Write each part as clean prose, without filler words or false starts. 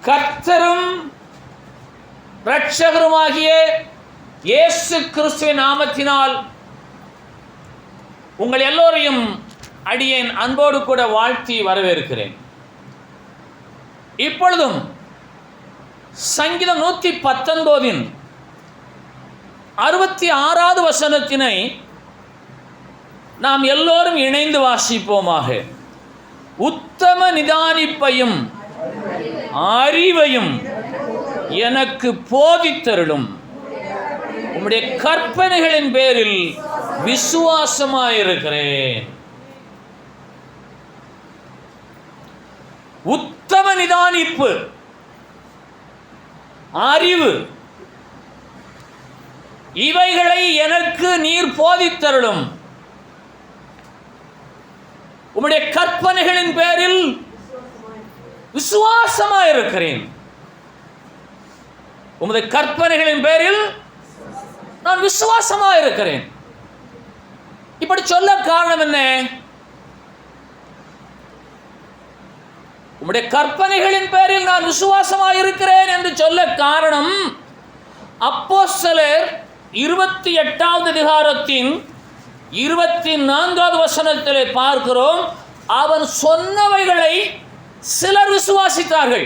கர்த்தரும் இரட்சகருமாகிய இயேசு கிறிஸ்துவின் நாமத்தினால் உங்கள் எல்லோரையும் அடியேன் அன்போடு கூட வாழ்த்தி வரவேற்கிறேன். இப்பொழுதும் சங்கீதம் 119 66வது வசனத்தினை நாம் எல்லோரும் இணைந்து வாசிப்போமாக. உத்தம நிதானிப்பையும் அறிவையும் எனக்கு போதித்தருளும், உம்முடைய கற்பனைகளின் பேரில் விசுவாசமாயிருக்கிறேன். உத்தம நிதானிப்பு, அறிவு, இவைகளை எனக்கு நீர் போதித்தருளும், உம்முடைய கற்பனைகளின் பேரில் விசுவாசமாயிருக்கிறேன். உமது கற்பனைகளின் பேரில் நான் விசுவாசமாயிருக்கிறேன். இப்படி சொல்ல காரணம் என்ன? உம்முடைய கற்பனைகளின் பேரில் நான் விசுவாசமாயிருக்கிறேன் என்று சொல்ல காரணம், அப்போஸ்தலர் 28வது அதிகாரத்தின் 24வது வசனத்திலே பார்க்கிறோம். அவன் சொன்னவைகளை சிலர் விசுவாசித்தார்கள்,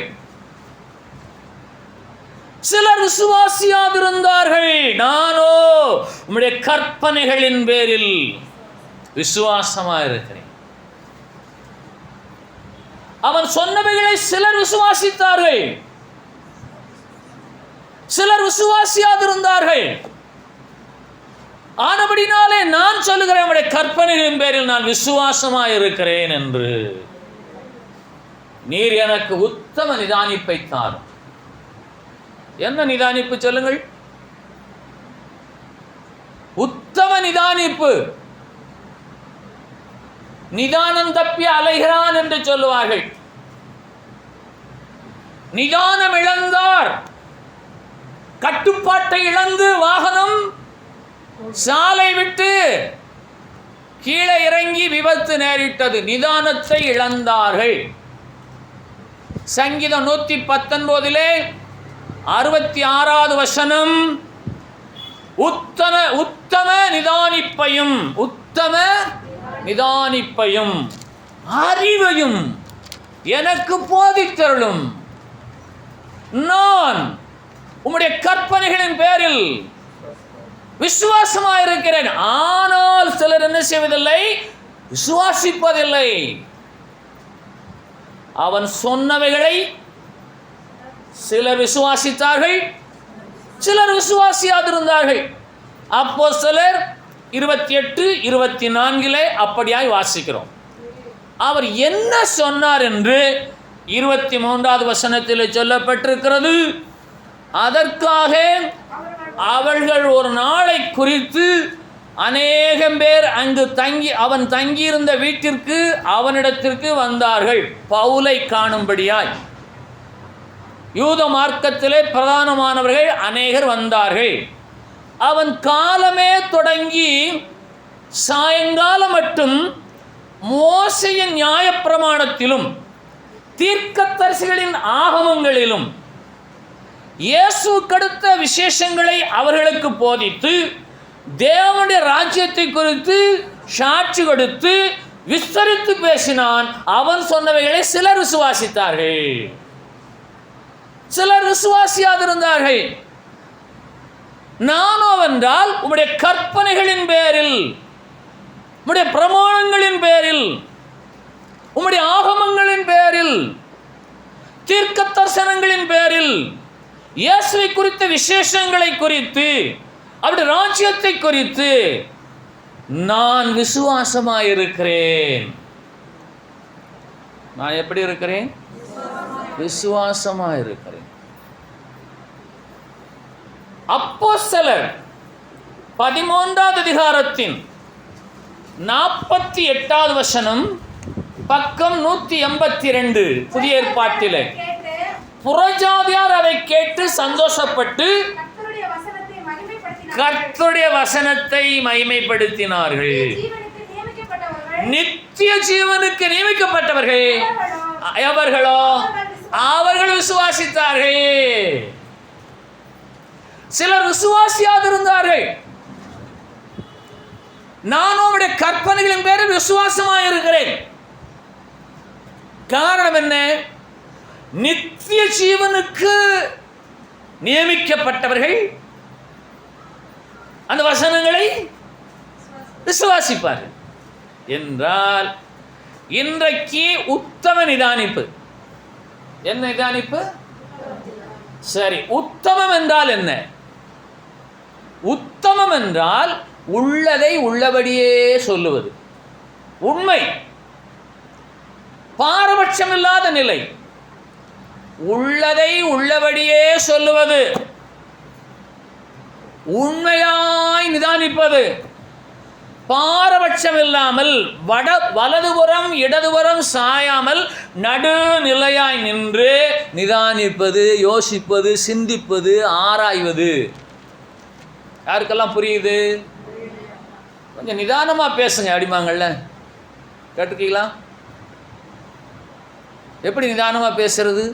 சிலர் விசுவாசியாதிருந்தார்கள். நானோ உம்முடைய கற்பனைகளின் பேரில் விசுவாசமாயிருக்கிறேன். அவன் சொன்னவைகளை சிலர் விசுவாசித்தார்கள், சிலர் விசுவாசியாதிருந்தார்கள். ஆனபடினாலே நான் சொல்லுகிறேன், உம்முடைய கற்பனைகளின் பேரில் நான் விசுவாசமாயிருக்கிறேன் என்று. நீர் எனக்கு உத்தம நிதானிப்பை தாரும். என்ன நிதானிப்பு சொல்லுங்கள்? உத்தம நிதானிப்பு. நிதானம் தப்பி அலைகிறான் என்று சொல்லுவார்கள். நிதானம் இழந்தார், கட்டுப்பாட்டை இழந்து வாகனம் சாலை விட்டு கீழே இறங்கி விபத்து நேரிட்டது. நிதானத்தை இழந்தார்கள். சங்கீதம் 119 66வது வசனம், உத்தம நிதானிப்பையும் அறிவையும் எனக்கு போதித்தருளும், நான் உம்முடைய கற்பனைகளின் பேரில் விசுவாசமாயிருக்கிறேன். ஆனால் சிலர் என்ன செய்வதில்லை? விசுவாசிப்பதில்லை. அவன் சொன்னவைகளை சிலர் விசுவாசித்தார்கள், சிலர் விசுவாசியாதிருந்தார்கள். அப்போஸ்தலர் 28-24 அப்படியாய் வாசிக்கிறோம். அவர் என்ன சொன்னார் என்று 23வது வசனத்தில் சொல்லப்பட்டிருக்கிறது. அதற்காக அவர்கள் ஒரு நாளை குறித்து அநேகம் பேர் அங்கு அவன் தங்கியிருந்த வீட்டிற்கு அவனிடத்திற்கு வந்தார்கள், பவுலை காணும்படியாய். யூத மார்க்கத்திலே பிரதானமானவர்கள் அநேகர் வந்தார்கள். அவன் காலமே தொடங்கி சாயங்காலம் மட்டும் மோசேயின் நியாயப்பிரமாணத்திலும் தீர்க்கதரிசிகளின் ஆகமங்களிலும் இயேசுவுக்கடுத்த விசேஷங்களை அவர்களுக்கு போதித்து தேவனுடைய ராஜ்யத்தை குறித்து சாட்சி கொடுத்து விஸ்தரித்து பேசினான். அவன் சொன்னவைகளை சிலர் விசுவாசித்தார்கள், சிலர் விசுவாசியாதிருந்தார்கள். நானோ வென்றால் உம்முடைய கற்பனைகளின் பேரில், உம்முடைய பிரமாணங்களின் பேரில், உம்முடைய ஆகமங்களின் பேரில், தீர்க்க தரிசனங்களின் பேரில், இயேசுவை குறித்த விசேஷங்களை குறித்து, அவருடைய ராஜ்யத்தை குறித்து நான் விசுவாசமாயிருக்கிறேன். நான் எப்படி இருக்கிறேன்? விசுவாசமாயிருக்கிறேன். அப்போஸ்தலர் 13வது அதிகாரத்தின் 48வது வசனம், பக்கம் 182 புதிய ஏற்பாட்டிலே. புறஜாதியார் அதை கேட்டு சந்தோஷப்பட்டு கர்த்தருடைய வசனத்தை மகிமைப்படுத்தினார்கள். நித்திய ஜீவனுக்கு நியமிக்கப்பட்டவர்கள் எவர்களோ அவர்கள் விசுவாசித்தார்கள். சிலர் விசுவாசியாதிருந்தார்கள். நான் உம்முடைய கற்பனைகளின் பேரில் விசுவாசமாக இருக்கிறேன். காரணம் என்ன? நித்திய ஜீவனுக்கு நியமிக்கப்பட்டவர்கள் அந்த வசனங்களை விசுவாசிப்பார்கள் என்றால், இன்றைக்கு உத்தம நிதானிப்பு. என்ன நிதானிப்பு? சரி, உத்தமம் என்றால் என்ன? உத்தமம் என்றால் உள்ளதை உள்ளபடியே சொல்லுவது, உண்மை, பாரபட்சம் இல்லாத நிலை. உள்ளதை உள்ளபடியே சொல்லுவது, உண்மையாய் நிதானிப்பது, பாரபட்சம் இல்லாமல் வலதுபுறம் இடதுபுறம் சாயாமல் நடுநிலையாய் நின்று நிதானிப்பது, யோசிப்பது, சிந்திப்பது, ஆராய்வது. யாருக்கெல்லாம் புரியுது? கொஞ்சம் நிதானமாக பேசுங்க. அடிமாங்கள்ல கேட்டுக்கீங்களா? எப்படி நிதானமாக பேசுறது?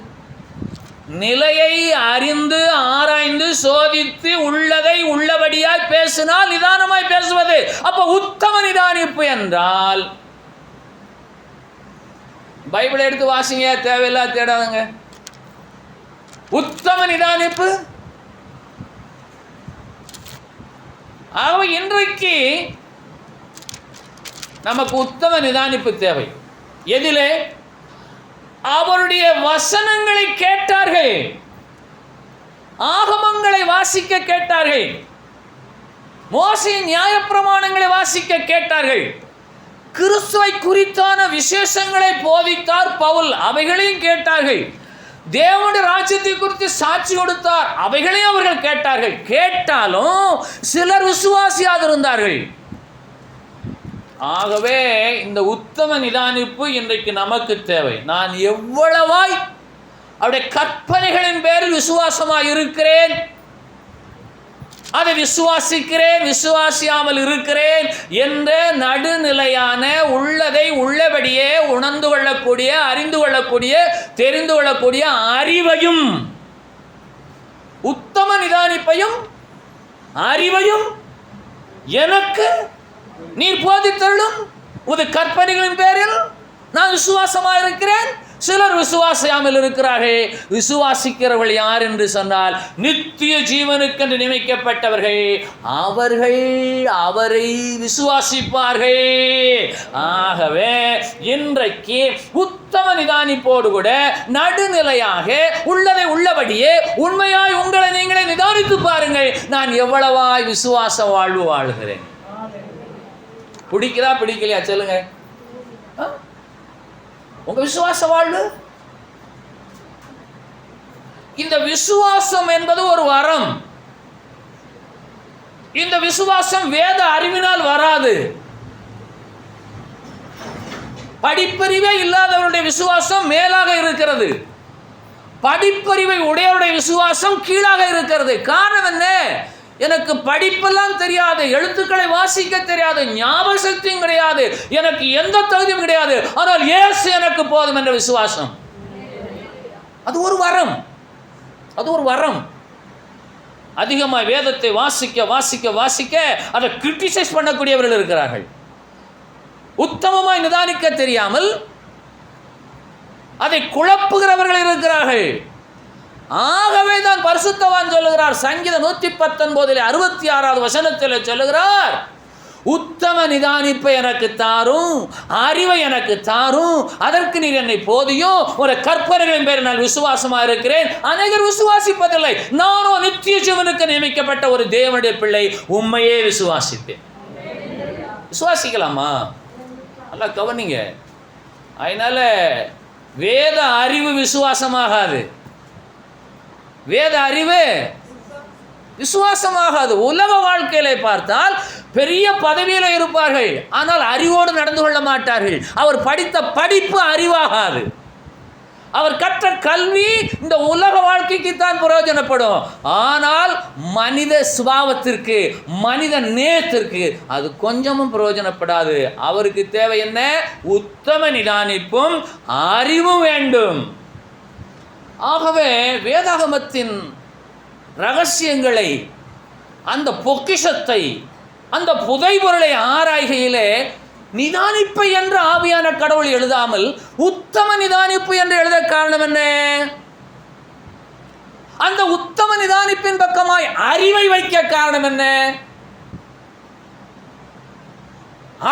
நிலையை அறிந்து ஆராய்ந்து சோதித்து உள்ளதை உள்ளபடியாய் பேசினால் நிதானமாய் பேசுவது. அப்ப உத்தம நிதானிப்பு என்றால், பைபிளை எடுத்து வாசிங்க, தேவையில்லாத தேடாதுங்க. உத்தம நிதானிப்பு. ஆகவே இன்றைக்கு நமக்கு உத்தம நிதானிப்பு தேவை. எதிலே? அவருடைய வசனங்களை கேட்டார்கள், ஆகமங்களை வாசிக்க கேட்டார்கள், மோசேயின் நியாயப்பிரமாணங்களை வாசிக்க கேட்டார்கள், கிறிஸ்துவை குறித்தான விசேஷங்களை போதித்தார் பவுல், அவைகளையும் கேட்டார்கள், தேவனுடைய ராஜ்யத்தை குறித்து சாட்சி கொடுத்தார், அவைகளையும் அவர்கள் கேட்டார்கள். கேட்டாலும் சிலர் விசுவாசியாதிருந்தார்கள். ஆகவே இந்த உத்தம நிதானிப்பு இன்றைக்கு நமக்கு தேவை. நான் எவ்வளவாய் அவருடைய கற்பனைகளின் பேரில் விசுவாசமாய் இருக்கிறேன், அதை விசுவாசிக்கிறேன், விசுவாசியாமல் இருக்கிறேன் என்ற நடுநிலையான உள்ளதை உள்ளபடியே உணர்ந்து கொள்ளக்கூடிய, அறிந்து கொள்ளக்கூடிய, தெரிந்து கொள்ளக்கூடிய அறிவையும், உத்தம நிதானிப்பையும் அறிவையும் எனக்கு நீர் போதித்தருளும். உது கற்பனைகளின் பேரில் நான் விசுவாசமாக இருக்கிறேன். சிலர் விசுவாசியாமல் இருக்கிறார்கள். விசுவாசிக்கிறவர்கள் யார் என்று சொன்னால், நித்திய ஜீவனுக்கென்று நியமிக்கப்பட்டவர்கள். அவர்கள் அவரை விசுவாசிப்பார்கள். ஆகவே இன்றைக்கு உத்தம நிதானிப்போடு கூட நடுநிலையாக உள்ளதை உள்ளபடியே உண்மையாய் உங்களை நீங்களே நிதானித்து பாருங்கள். நான் எவ்வளவாய் விசுவாச வாழ்வு வாழ்கிறேன். பிடிக்குதா பிடிக்கலையா சொல்லுங்க. உங்க விசுவாச வாழ்வு. இந்த விசுவாசம் என்பது ஒரு வரம். இந்த விசுவாசம் வேத அறிவினால் வராது. படிப்பறிவே இல்லாதவருடைய விசுவாசம் மேலாக இருக்கிறது. படிப்பறிவை உடையவருடைய விசுவாசம் கீழாக இருக்கிறது. காரணம் என்ன? எனக்கு படிப்பெல்லாம் தெரியாது, எழுத்துக்களை வாசிக்க தெரியாது, ஞாபக சக்தியும் கிடையாது, எனக்கு எந்த தகுதியும் கிடையாது, ஆனால் இயேசு எனக்கு போதும் என்ற விசுவாசம். அது ஒரு வரம். அது ஒரு வரம். அதிகமாக வேதத்தை வாசிக்க வாசிக்க வாசிக்க அதை கிரிட்டிசைஸ் பண்ணக்கூடியவர்கள் இருக்கிறார்கள். உத்தமமாய் நிதானிக்க தெரியாமல் அதை குழப்புகிறவர்கள் இருக்கிறார்கள். ஆகவே தான் பரிசுத்தவான் சொல்லுகிறார், சங்கீதம் 119 66வது வசனத்தில் சொல்லுகிறார், உத்தம நிதானிப்பை எனக்கு தாரும், அறிவை எனக்கு தாரும், அதற்கு நீர் என்னை போதியும், ஒரு கற்பனைகளின் பேரில் நான் விசுவாசமாக இருக்கிறேன். அநேகர் விசுவாசிப்பதில்லை. நானோ நித்திய ஜீவனுக்கு நியமிக்கப்பட்ட ஒரு தேவனுடைய பிள்ளை, உண்மையே விசுவாசித்தேன். விசுவாசிக்கலாமா? நல்லா கவனிங்க. அதனால வேத அறிவு விசுவாசமாகாது. வேத அறிவு விசுவாசமாகாது. உலக வாழ்க்கையில பார்த்தால் பெரிய பதவியில் இருப்பார்கள், ஆனால் அறிவோடு நடந்து கொள்ள மாட்டார்கள். அவர் படித்த படிப்பு அறிவாகாது. அவர் கற்ற கல்வி இந்த உலக வாழ்க்கைக்கு தான் பிரயோஜனப்படும். ஆனால் மனித சுபாவத்திற்கு, மனித நேயத்திற்கு அது கொஞ்சமும் பிரயோஜனப்படாது. அவருக்கு தேவை என்ன? உத்தம நிதானிப்பும் அறிவும் வேண்டும். ஆகவே வேதாகமத்தின் ரகசியங்களை, அந்த பொக்கிஷத்தை, அந்த புதைபொருளை ஆராய்கையிலே நிதானிப்பு என்று ஆவியான கடவுள் எழுதாமல் உத்தம நிதானிப்பு என்று எழுத காரணம் என்ன? அந்த உத்தம நிதானிப்பின் பக்கமாய் அறிவை வைக்க காரணம் என்ன?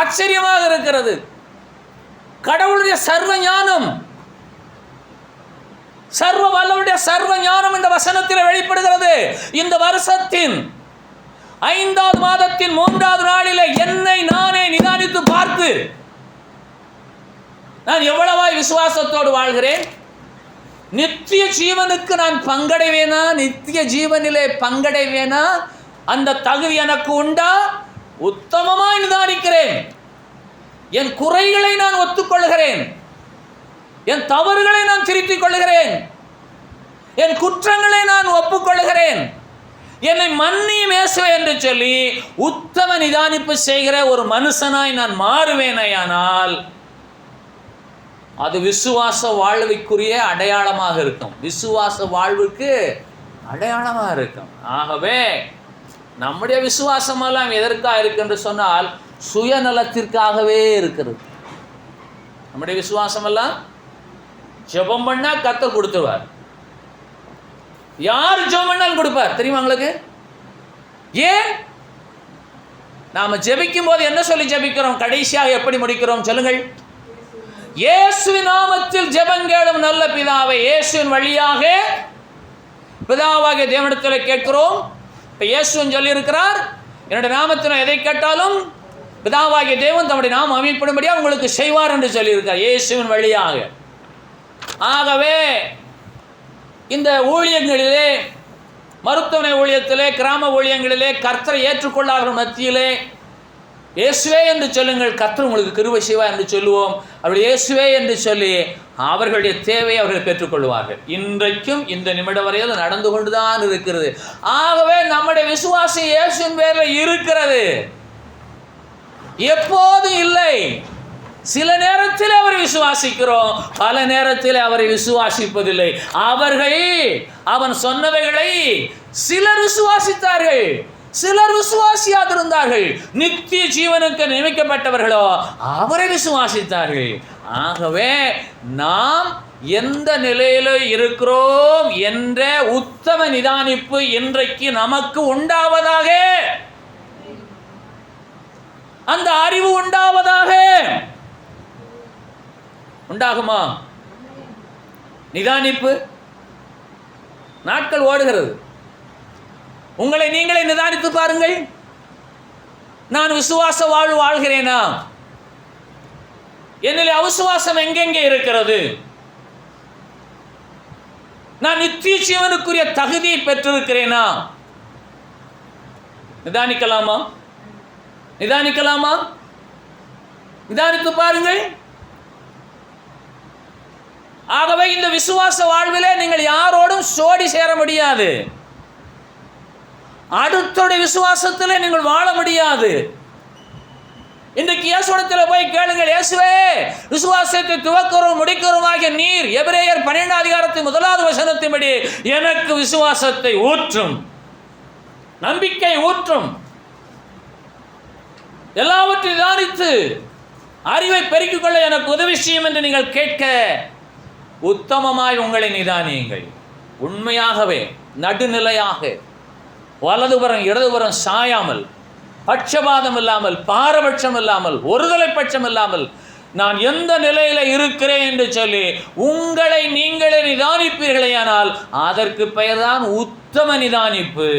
ஆச்சரியமாக இருக்கிறது. கடவுளுடைய சர்வ ஞானம், சர்வ வல்லவருடைய சர்வ ஞானம் இந்த வசனத்தில் வெளிப்படுகிறது. இந்த வருஷத்தின் 5வது மாதத்தின் 3வது நாளிலே என்னை நானே நிதானித்து பார்த்து நான் எவ்வளவாய் விசுவாசத்தோடு வாழ்கிறேன், நித்திய ஜீவனுக்கு நான் பங்கடைவேனா, நித்திய ஜீவனிலே பங்கடைவேனா, அந்த தகுதி எனக்கு உண்டா? உத்தமமாய் நிதானிக்கிறேன். என் குறைகளை நான் ஒத்துக்கொள்கிறேன், என் தவறுகளை நான் திருத்திக் கொள்கிறேன், என் குற்றங்களை நான் ஒப்புக்கொள்கிறேன், என்னை மன்னியும் இயேசுவே என்று சொல்லி உத்தம நிதானிப்பு செய்கிற ஒரு மனுஷனாய் நான் மாறுவேனையானால் அது விசுவாச வாழ்வுக்குரிய அடையாளமாக இருக்கும். விசுவாச வாழ்வுக்கு அடையாளமாக இருக்கும். ஆகவே நம்முடைய விசுவாசமெல்லாம் எதற்காக இருக்கு என்று சொன்னால் சுயநலத்திற்காகவே இருக்கிறது. நம்முடைய விசுவாசமெல்லாம் ஜெபம் பண்ணா கர்த்தர் கொடுத்துருவார். யார் ஜெபம் பண்ணாலும் கொடுப்பார். தெரியுமா உங்களுக்கு? ஏன்? நாம ஜெபிக்கும் போது என்ன சொல்லி ஜெபிக்கிறோம்? கடைசியாக எப்படி முடிக்கிறோம் சொல்லுங்கள்? இயேசுவின் நாமத்தில் ஜெபங்கேளும் நல்ல பிதாவே. இயேசுவின் வழியாக பிதாவாகிய தேவனிடத்தில் கேட்கிறோம். இப்போ இயேசுவின் சொல்லி இருக்கிறார், என்னுடைய நாமத்தில் எதை கேட்டாலும் பிதாவாகிய தேவன் தம்முடைய நாமம் அமைப்படும்படியாக உங்களுக்கு செய்வார் என்று சொல்லியிருக்கார் இயேசுவின் வழியாக. ஆகவே இந்த ஊழியங்களிலே, மருத்துவமனை ஊழியத்திலே, கிராம ஊழியங்களிலே, கர்த்தரை ஏற்றுக்கொள்ளாத மத்தியிலே இயேசுவே என்று சொல்லுங்கள், கர்த்தர் உங்களுக்கு கிருபை செய்வார் என்று சொல்லுவோம். அப்படி இயேசுவே என்று சொல்லி அவர்களுடைய தேவையை அவர்கள் பெற்றுக்கொள்வார்கள். இன்றைக்கும் இந்த நிமிடம் வரையில் நடந்து கொண்டுதான் இருக்கிறது. ஆகவே நம்முடைய விசுவாசம் இயேசுவின் பேரில் இருக்கிறது, எப்போதும் இல்லை. சில நேரத்தில் அவரை விசுவாசிக்கிறோம், பல நேரத்தில் அவரை விசுவாசிப்பதில்லை. அவர்கள் அவன் சொன்னவைகளை சிலர் விசுவாசித்தார்கள், சிலர் விசுவாசியாதிருந்தார்கள். நித்திய ஜீவனுக்கு நியமிக்கப்பட்டவர்களோ அவரை விசுவாசித்தார்கள். ஆகவே நாம் எந்த நிலையில இருக்கிறோம் என்ற உத்தம நிதானிப்பு இன்றைக்கு நமக்கு உண்டாவதாக, அந்த அறிவு உண்டாவதாக. உண்டாகுமா? நிதானிப்பு நாட்கள் ஓடுகிறது. உங்களை நீங்களே நிதானித்து பாருங்கள். நான் விசுவாச வாழ்வு வாழ்கிறேனா? என்னிலே அவிசுவாசம் எங்கெங்கே இருக்கிறது? நான் நித்திய ஜீவனுக்குரிய தகுதியை பெற்றிருக்கிறேனா? நிதானிக்கலாமா? நிதானிக்கலாமா? நிதானித்து பாருங்கள். ஆகவே இந்த விசுவாச வாழ்விலே நீங்கள் யாரோடும் சோடி சேர முடியாது. அடுத்தோட விசுவாசத்திலே நீங்கள் வாழ முடியாது. இன்றைக்கு இயேசுவிடத்தில் போய் கேளுங்கள், இயேசுவே விசுவாசத்தை துவக்கிறோம் முடிக்கிறோம் ஆகிய நீர் எபிரேயர் 12 அதிகாரத்தின் 1வது வசனத்தின்படி எனக்கு விசுவாசத்தை ஊற்றும், நம்பிக்கை ஊற்றும், எல்லாவற்றையும் நிதானித்து அறிவை பெருக்கிக் கொள்ள எனக்கு உதவி செய்யும் என்று நீங்கள் கேட்க உத்தமமாய் உங்களை நிதானியுங்கள். உண்மையாகவே நடுநிலையாக வலதுபுறம் இடதுபுறம் சாயாமல், பட்சபாதம் இல்லாமல், பாரபட்சம் இல்லாமல், ஒருதலை பட்சம் இல்லாமல் நான் எந்த நிலையில் இருக்கிறேன் என்று சொல்லி உங்களை நீங்களே நிதானிப்பீர்களேயானால் அதற்கு பெயர்தான் உத்தம நிதானிப்பு.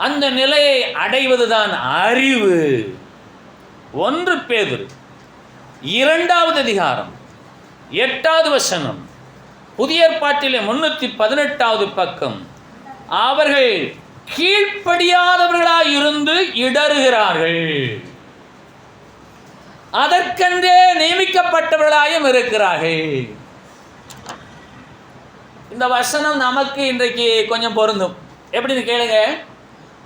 அந்த நிலையை அடைவதுதான் அறிவு. 1 பேதுரு 2வது அதிகாரம் 8வது வசனம், புதிய ஏற்பாட்டிலே 318வது பக்கம். அவர்கள் கீழ்ப்படியாதவர்களாய் இருந்து இடறுகிறார்கள், அதற்கென்றே நியமிக்கப்பட்டவர்களாயும் இருக்கிறார்கள். இந்த வசனம் நமக்கு இன்றைக்கு கொஞ்சம் பொருந்தும். எப்படின்னு கேளுங்க.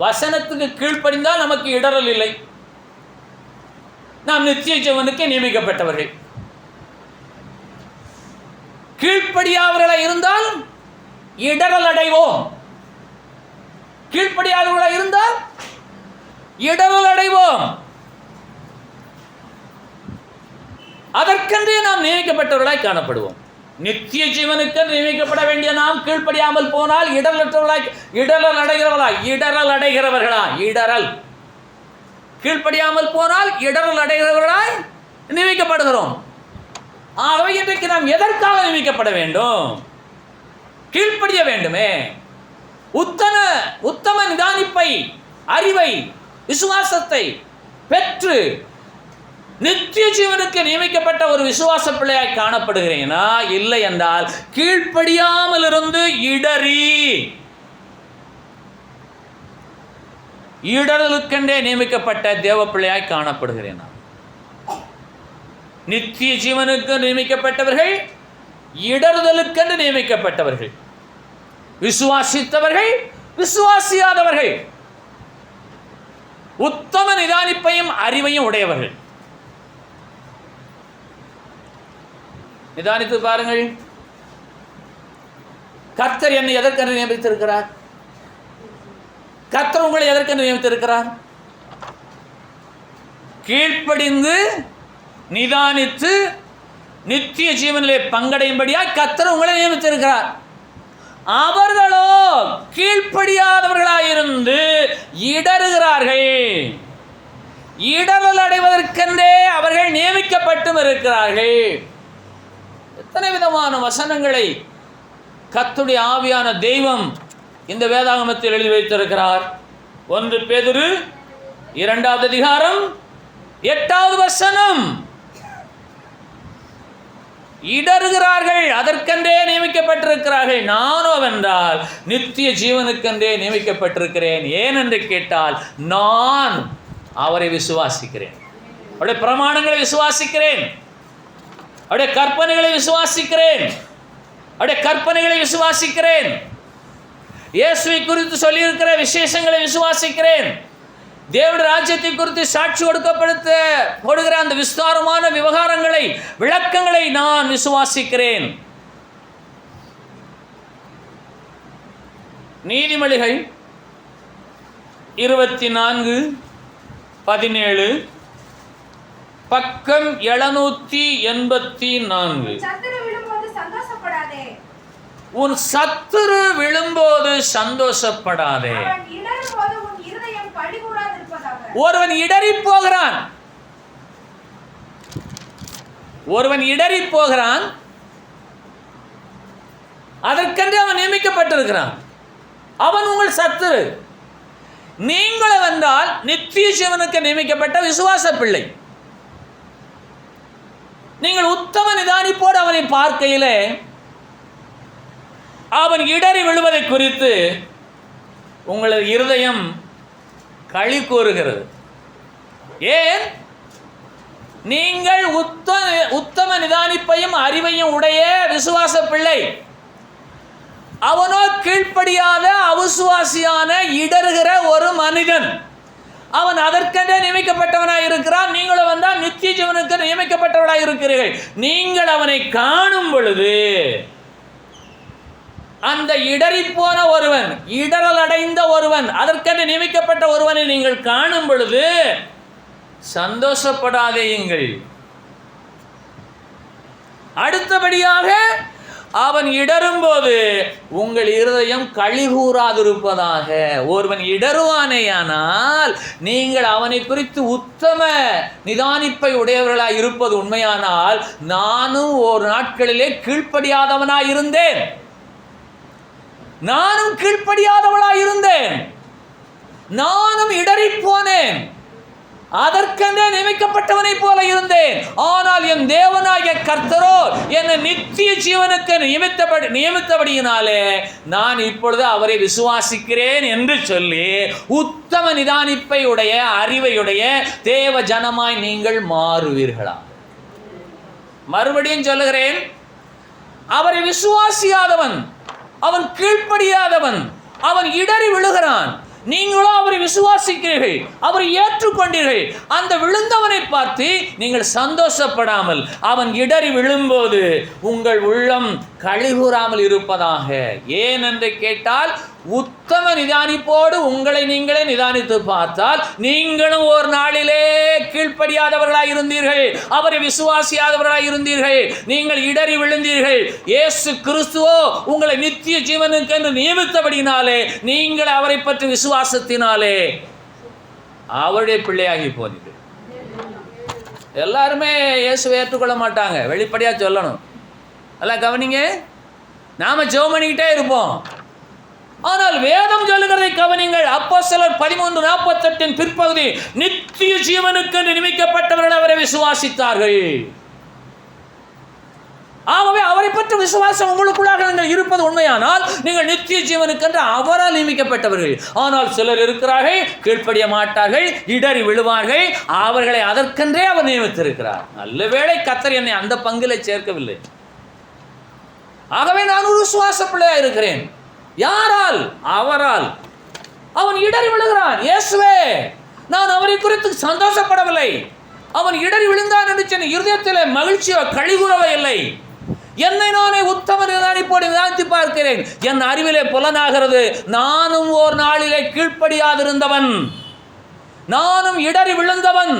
வசனத்துக்கு கீழ்ப்படிந்தால் நமக்கு இடரல் இல்லை, நாம் நித்திய ஜீவனுக்கு நியமிக்கப்பட்டவர்கள். கீழ்ப்படியாதவர்களாய் இருந்தால் இடறல் அடைவோம். கீழ்ப்படியாதவர்களாய் இருந்தால் இடறல் அடைவோம். அதற்கென்றே நாம் நியமிக்கப்பட்டவர்களாய் காணப்படுவோம். நித்திய ஜீவனுக்கு நியமிக்கப்பட வேண்டிய நாம் கீழ்ப்படியாமல் போனால் இடரல் கீழ்ப்படியாமல் போனால் இடரல் அடைகிறவர்களாய் நியமிக்கப்படுகிறோம். ஆகவே இன்றைக்கு நாம் எதற்காக நியமிக்கப்பட வேண்டும்? கீழ்ப்படிய வேண்டுமே. உத்தம நிதானிப்பை, அறிவை, விசுவாசத்தை பெற்று நித்திய ஜீவனுக்கு நியமிக்கப்பட்ட ஒரு விசுவாச பிள்ளையாய் காணப்படுகிறேனா? இல்லை என்றால் கீழ்ப்படியாமல் இருந்து இடரலுக்கென்றே நியமிக்கப்பட்ட தேவ பிள்ளையாய் காணப்படுகிறேனா? நித்திய ஜீவனுக்கு நியமிக்கப்பட்டவர்கள், இடறுதலுக்கென்று நியமிக்கப்பட்டவர்கள், விசுவாசித்தவர்கள், விசுவாசியாதவர்கள், உத்தம நிதானிப்பையும் அறிவையும் உடையவர்கள். நிதானித்து பாருங்கள். கர்த்தர் என்னை எதற்கென்று நியமித்திருக்கிறார்? கர்த்தர் உங்களை எதற்கென்று நியமித்திருக்கிறார்? கீழ்ப்படிந்து நிதானித்து நித்திய ஜீவனிலே பங்கடையும்படியாய் கர்த்தர் உங்களை நியமித்திருக்கிறார். அவர்களோ கீழ்ப்படியாதவர்களாயிருந்து இடறுகிறார்கள். இடரல் அடைவதற்கென்றே அவர்கள் நியமிக்கப்பட்டும் இருக்கிறார்கள். எத்தனை விதமான வசனங்களை கர்த்தருடைய ஆவியான தெய்வம் இந்த வேதாகமத்தில் எழுதி வைத்திருக்கிறார். 1 பேதுரு 2வது அதிகாரம் 8வது வசனம். இடறுகிறார்கள், அதற்கென்றே நியமிக்கப்பட்டிருக்கிறார்கள். நானோ வென்றால் நித்திய ஜீவனுக்கென்றே நியமிக்கப்பட்டிருக்கிறேன். ஏனென்று கேட்டால் நான் அவரை விசுவாசிக்கிறேன், அவருடைய பிரமாணங்களை விசுவாசிக்கிறேன், அவருடைய கற்பனைகளை விசுவாசிக்கிறேன், இயேசுவை குறித்து சொல்லியிருக்கிற விசேஷங்களை விசுவாசிக்கிறேன், தேவனுடைய ராஜ்யத்தை குறித்து சாட்சி கொடுக்கிற அந்த விஸ்தாரமான விளக்கங்களை நான் விசுவாசிக்கிறேன். நீதிமொழிகள் 24:17, பக்கம் 784. உன் சத்துரு விழும்போது சந்தோஷப்படாதே. ஒருவன் இடறி போகிறான், அதற்கென்று அவன் நியமிக்கப்பட்டிருக்கிறான். அவன் உங்கள் சத்துரு. நீங்கள் வந்தால் நித்திய ஜீவனுக்கு நியமிக்கப்பட்ட விசுவாச பிள்ளை. நீங்கள் உத்தம நிதானிப்போடு அவனை பார்க்கையிலே அவன் இடறி விழுவதை குறித்து உங்களது இருதயம் களி கூறுகிறது. ஏன்? நீங்கள் உத்தம நிதானிப்பையும் அறிவையும் உடைய விசுவாச பிள்ளை. அவனோ கீழ்ப்படியாத அவிசுவாசியான இடறுகிற ஒரு மனிதன். அவன் அதற்கென்றே நியமிக்கப்பட்டவனாய் இருக்கிறான். நீங்களும் வந்தால் நித்திய ஜீவனுக்கு நியமிக்கப்பட்டவனாய் இருக்கிறீர்கள். நீங்கள் அவனை காணும் பொழுது, அந்த இடறிப்போன ஒருவன், இடரல் அடைந்த ஒருவன், அதற்கென்று நியமிக்கப்பட்ட ஒருவனை நீங்கள் காணும் பொழுது சந்தோஷப்படாதேயுங்கள். அடுத்தபடியாக அவன் இடரும்போது உங்கள் இருதயம் களி கூறாதிருப்பதாக. ஒருவன் இடருவானேயானால் நீங்கள் அவனை குறித்து உத்தம நிதானிப்பை உடையவர்களாய் இருப்பது உண்மையானால், நானும் ஒரு நாட்களிலே கீழ்ப்படியாதவனாய் இருந்தேன், நானும் கீழ்ப்படியாதவளாய் இருந்தேன், நானும் இடறி போனேன், அதற்கென்றே நியமிக்கப்பட்டவனை போல இருந்தேன். ஆனால் என் தேவனாகிய கர்த்தரோ என்னை நித்திய ஜீவனுக்கு நியமித்தபடியினாலே நான் இப்பொழுது அவரை விசுவாசிக்கிறேன் என்று சொல்லி உத்தம நிதானிப்பை உடைய அறிவையுடைய தேவ ஜனமாய் நீங்கள் மாறுவீர்களா? மறுபடியும் சொல்லுகிறேன், அவரை விசுவாசியாதவன், அவன் கீழ்ப்படியாதவன், அவன் இடறி விழுகிறான். நீங்களோ அவரை விசுவாசிக்கிறீர்கள், அவரை ஏற்றுக்கொண்டீர்கள். அந்த விழுந்தவனை பார்த்து நீங்கள் சந்தோஷப்படாமல் அவன் இடறி விழும்போது உங்கள் உள்ளம் கழிகூறாமல் இருப்பதாக. ஏன் என்று கேட்டால், உத்தம நிதானிப்போடு உங்களை நீங்களே நிதானித்து பார்த்தால், நீங்களும் ஒரு நாளிலே கீழ்ப்படியாதவர்களாய் இருந்தீர்கள், அவரை விசுவாசியாதவர்களாய் இருந்தீர்கள், நீங்கள் இடறி விழுந்தீர்கள். இயேசு கிறிஸ்துவோ உங்களை நித்திய ஜீவனுக்கு என்று நியமித்தபடினாலே நீங்கள் அவரை பற்றி விசுவாசத்தினாலே அவருடைய பிள்ளையாகி போனீர்கள். எல்லாருமே இயேசுவை ஏற்றுக்கொள்ள மாட்டாங்க, வெளிப்படையாக சொல்லணும். எல்லாம் கவனிங்க. நாம ஜெபம் பண்ணிக்கிட்டே இருப்போம், ஆனால் வேதம் சொல்லுகிறதை கவனிங்கள். அப்போஸ்தலர் 13:48 பிற்பகுதி, நித்திய ஜீவனுக்கு நியமிக்கப்பட்டவர்கள் அவரை விசுவாசித்தார்கள். ஆகவே அவரை பற்றி விசுவாசம் உங்களுக்குள்ளாக நீங்கள் இருப்பது உண்மையானால் நீங்கள் நித்திய ஜீவனுக்கென்று அவரால் நியமிக்கப்பட்டவர்கள். ஆனால் சிலர் இருக்கிறார்கள், கீழ்ப்படிய மாட்டார்கள், இடறி விழுவார்கள். அவர்களை அதற்கென்றே அவர் நியமித்திருக்கிறார். நல்ல வேளை கர்த்தர் என்னை அந்த பங்கிலே சேர்க்கவில்லை. ஆகவே நான் ஒரு விசுவாச பிள்ளையாக இருக்கிறேன். யாரால்? அவரால். அவன் இடறி விழுகிறான். இயேசுவே, நான் அவரை குறித்து சந்தோஷப்படவில்லை. அவன் இடறி விழுந்தான் என்று சொன்ன இருதயத்தில் மகிழ்ச்சியோ கழிவுறவே இல்லை. என்னை நானே உத்தம நிதானிப்போடு நிதானித்து பார்க்கிறேன். என் அறிவிலே புலனாகிறது, நானும் ஓர் நாளிலே கீழ்ப்படியாதிருந்தவன், நானும் இடறி விழுந்தவன்.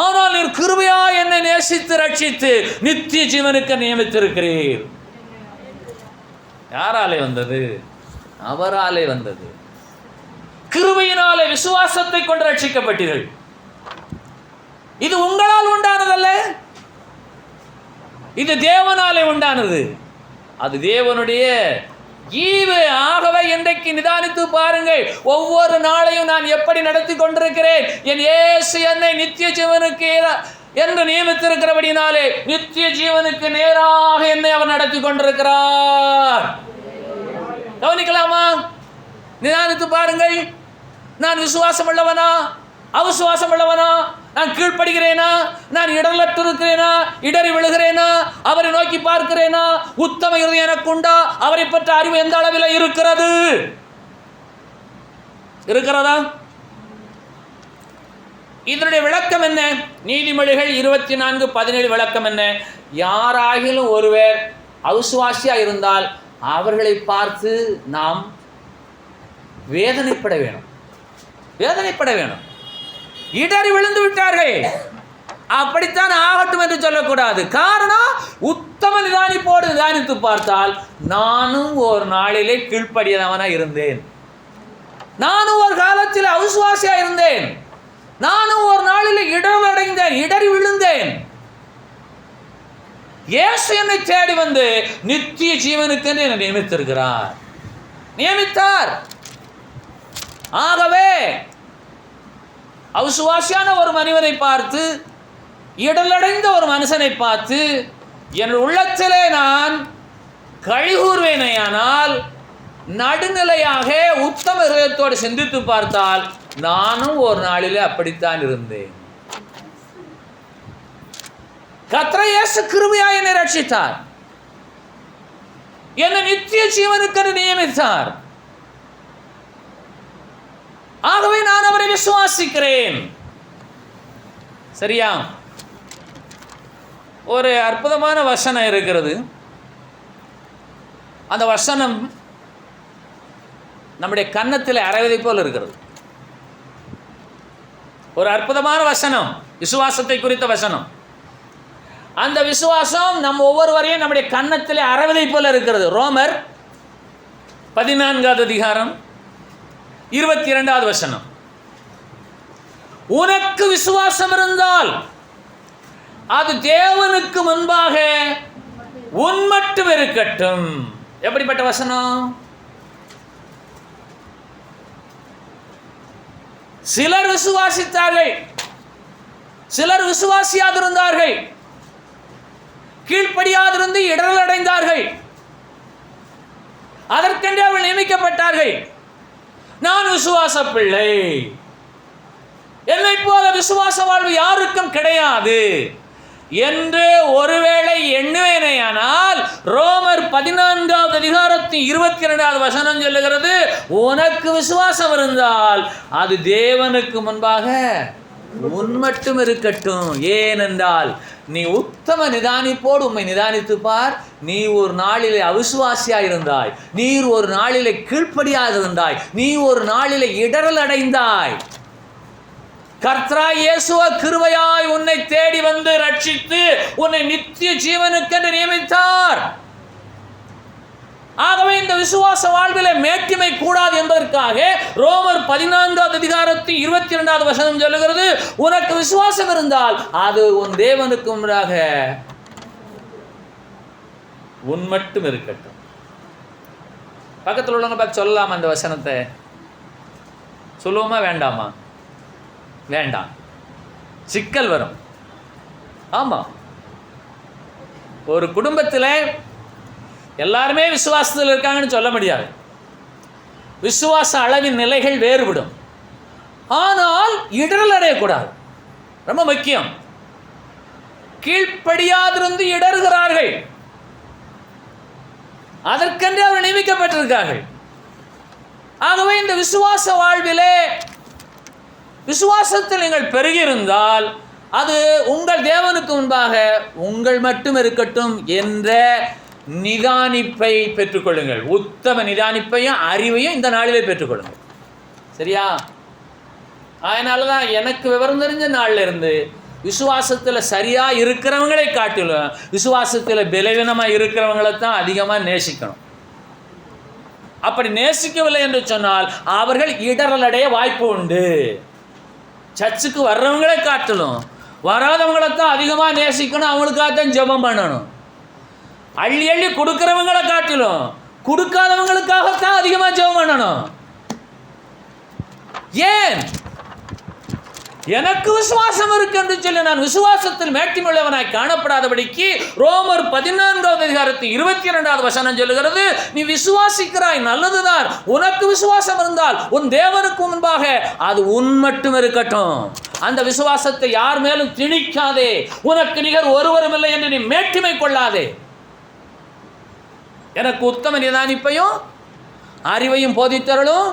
ஆனால் நீர் கிருபையா என்னை நேசித்து ரட்சித்து நித்திய ஜீவனுக்கு நியமித்திருக்கிறீர். யாராலே வந்தது? அவராலே வந்தது. கிருபையினாலே விசுவாசத்தை கொண்டு ரட்சிக்கப்பட்டீர்கள். இது உங்களால் உண்டானதல்ல, இது தேவனாலே உண்டானது. அது தேவனுடைய ஈவு. ஆகவே இன்றைக்கு நிதானித்து பாருங்கள், ஒவ்வொரு நாளையும் நான் எப்படி நடத்தி கொண்டிருக்கிறேன். என் இயேசு என்னை நித்திய ஜீவனுக்கு என்று நியமித்திருக்கிறபடினாலே நித்திய ஜீவனுக்கு நேராக என்னை அவர் நடத்தி கொண்டிருக்கிறார். கவனிக்கலாமா? நிதானித்து பாருங்கள். நான் விசுவாசம் உள்ளவனா, அவிசுவாசம் உள்ளவனா? நான் கீழ்ப்படுகிறேனா, நான் இடர்லற்று இருக்கிறேனா, இடறி விழுகிறேனா, அவரை நோக்கி பார்க்கிறேனா? உத்தம இருதயம் எனக்கு உண்டா? அவரை பற்ற அறிவு எந்த அளவில் இருக்கிறது? இருக்கிறதா? இதனுடைய விளக்கம் என்ன? நீதிமொழிகள் 24:17 விளக்கம் என்ன? யாராகிலும் ஒருவர் அவிசுவாசியா இருந்தால் அவர்களை பார்த்து நாம் வேதனைப்பட வேணும். வேதனைப்பட வேணும். இடறி விழுந்து விட்டார்கள், அப்படித்தான் ஆகட்டும் என்று சொல்லக்கூடாது. காரணம், உத்தம நிதானிப்போடு நிதானித்து பார்த்தால், நானும் ஒரு நாளிலே கீழ்ப்படியவனா இருந்தேன், நானும் ஒரு காலத்தில் அவிசுவாசியா இருந்தேன், நானும் ஒரு நாளில் இடரடைந்தேன், இடறி விழுந்தேன். இயேசு என்னை தேடி வந்து நித்திய ஜீவனுக்கு என்னை நியமித்திருக்கிறார், நியமித்தார். ஆகவே அவிசுவாசியான ஒரு மனிதனை பார்த்து, இடலடைந்த ஒரு மனுஷனை பார்த்து என் உள்ளத்திலே நான் கழிகூர்வேனையானால், நடுநிலையாக உத்தம இருதயத்தோடு சிந்தித்து பார்த்தால், நானும் ஒரு நாளிலே அப்படித்தான் இருந்தேன். கர்த்தர் இயேசு கிருபையாய் என்னை ரட்சித்தார், என்னை நித்திய ஜீவனுக்கு நியமித்தார். ஆகவே நான் அவரை விசுவாசிக்கிறேன். சரியா? ஒரு அற்புதமான வசனம் இருக்கிறது. அந்த வசனம் நம்முடைய கன்னத்தில் அரைவதை போல் இருக்கிறது. ஒரு அற்புதமான வசனம், விசுவாசத்தை குறித்த வசனம். அந்த விசுவாசம் நம் ஒவ்வொருவரையும் நம்முடைய கன்னத்தில் அரைவதை போல இருக்கிறது. ரோமர் 14:22 வசனம். உனக்கு விசுவாசம் இருந்தால் அது தேவனுக்கு முன்பாக உன்மட்டும் இருக்கட்டும். எப்படிப்பட்ட வசனம்? சிலர் விசுவாசித்தார்கள், சிலர் விசுவாசியாதிருந்தார்கள், கீழ்ப்படியாதிருந்து இடரல் அடைந்தார்கள். அதற்கென்றே அவர்கள் நியமிக்கப்பட்டார்கள். நான் விசுவாச பிள்ளை, என்னை போல விசுவாச வாழ்வு யாருக்கும் கிடையாது என்று ஒருவேளை எண்ணுவேனேயானால், ரோமர் 14:22 வசனம் சொல்லுகிறது, உனக்கு விசுவாசம் இருந்தால் அது தேவனுக்கு முன்பாக உன் மட்டும் இருக்கட்டும். ஏனென்றால் நீ உத்தம நிதானிப்போடு உம்மை நிதானித்து பார். நீ ஒரு நாளிலே அவிசுவாசியாய் இருந்தாய், நீர் ஒரு நாளிலே கீழ்ப்படியாது இருந்தாய், நீ ஒரு நாளிலே இடரல் அடைந்தாய். கர்த்தராய் இயேசுவ கிருபையாய் உன்னை தேடி வந்து ரட்சித்து உன்னை நித்திய ஜீவனுக்கென்று நியமித்தார். ஆகவே இந்த விசுவாச வாழ்விலே மேட்டிமை கூடாது என்பதற்காக ரோமர் 14:22 சொல்லுகிறது, உனக்கு விசுவாசம் இருந்தால் அது உன் தேவனுக்கு முன்பாக உன் மட்டும் இருக்கட்டும். பக்கத்தில் உள்ளவங்க பார்த்து சொல்லலாமா அந்த வசனத்தை? சொல்லுவோமா வேண்டாமா? வேண்டாம், சிக்கல் வரும். ஆமா, ஒரு குடும்பத்தில் எல்லாருமே விசுவாசத்தில் இருக்காங்கன்னு சொல்ல முடியாது. விசுவாச அளவின் நிலைகள் வேறுபடும். ஆனால் இடரல் அடையக்கூடாது, ரொம்ப முக்கியம். கீழ்ப்படியாதிருந்து இடறுகிறார்கள், அதற்கென்று அவர் நியமிக்கப்பட்டிருக்கார்கள். ஆகவே இந்த விசுவாச வாழ்விலே விசுவாசத்தில் நீங்கள் பெருகியிருந்தால் அது உங்கள் தேவனுக்கு முன்பாக உங்கள் மட்டும் இருக்கட்டும் என்ற நிதானிப்பை பெற்றுக்கொள்ளுங்கள். உத்தம நிதானிப்பையும் அறிவையும் இந்த நாளிலே பெற்றுக்கொள்ளுங்கள். சரியா? அதனால தான் எனக்கு விவரம் தெரிஞ்ச நாளில் இருந்து விசுவாசத்தில் சரியாக இருக்கிறவங்களை காட்டிலும் விசுவாசத்தில் பலவீனமாக இருக்கிறவங்களை தான் அதிகமாக நேசிக்கணும். அப்படி நேசிக்கவில்லை என்று சொன்னால் அவர்கள் இடரலடைய வாய்ப்பு உண்டு. சர்ச்சுக்கு வர்றவங்களை காட்டிலும் வராதவங்களை தான் அதிகமாக நேசிக்கணும், அவங்களுக்காகத்தான் ஜெபம் பண்ணணும். அள்ளி அள்ளி கொடுக்கிறவங்களை காட்டிலும் கொடுக்காதவங்களுக்காகத்தான் அதிகமாக ஜெபம் பண்ணணும். ஏன்? எனக்கு விசுவாசம் இருக்கு என்று சொல்லி நான் விசுவாசத்தில் மேட்டிமுள்ளவனாய் காணப்படாதபடிக்கு ரோமர் 14:22 சொல்லுகிறது, நீ விசுவாசிக்கிறாய், நல்லதுதான். உனக்கு விசுவாசம் இருந்தால் உன் தேவனுக்கு முன்பாக அது உன் மட்டும் இருக்கட்டும். அந்த விசுவாசத்தை யார் மேலும் திணிக்காதே. உனக்கு நிகர் ஒருவரும் இல்லை என்று நீ மேட்டிமை கொள்ளாதே. எனக்கு உத்தம நிதானிப்பையும் அறிவையும் போதித்தருளும்.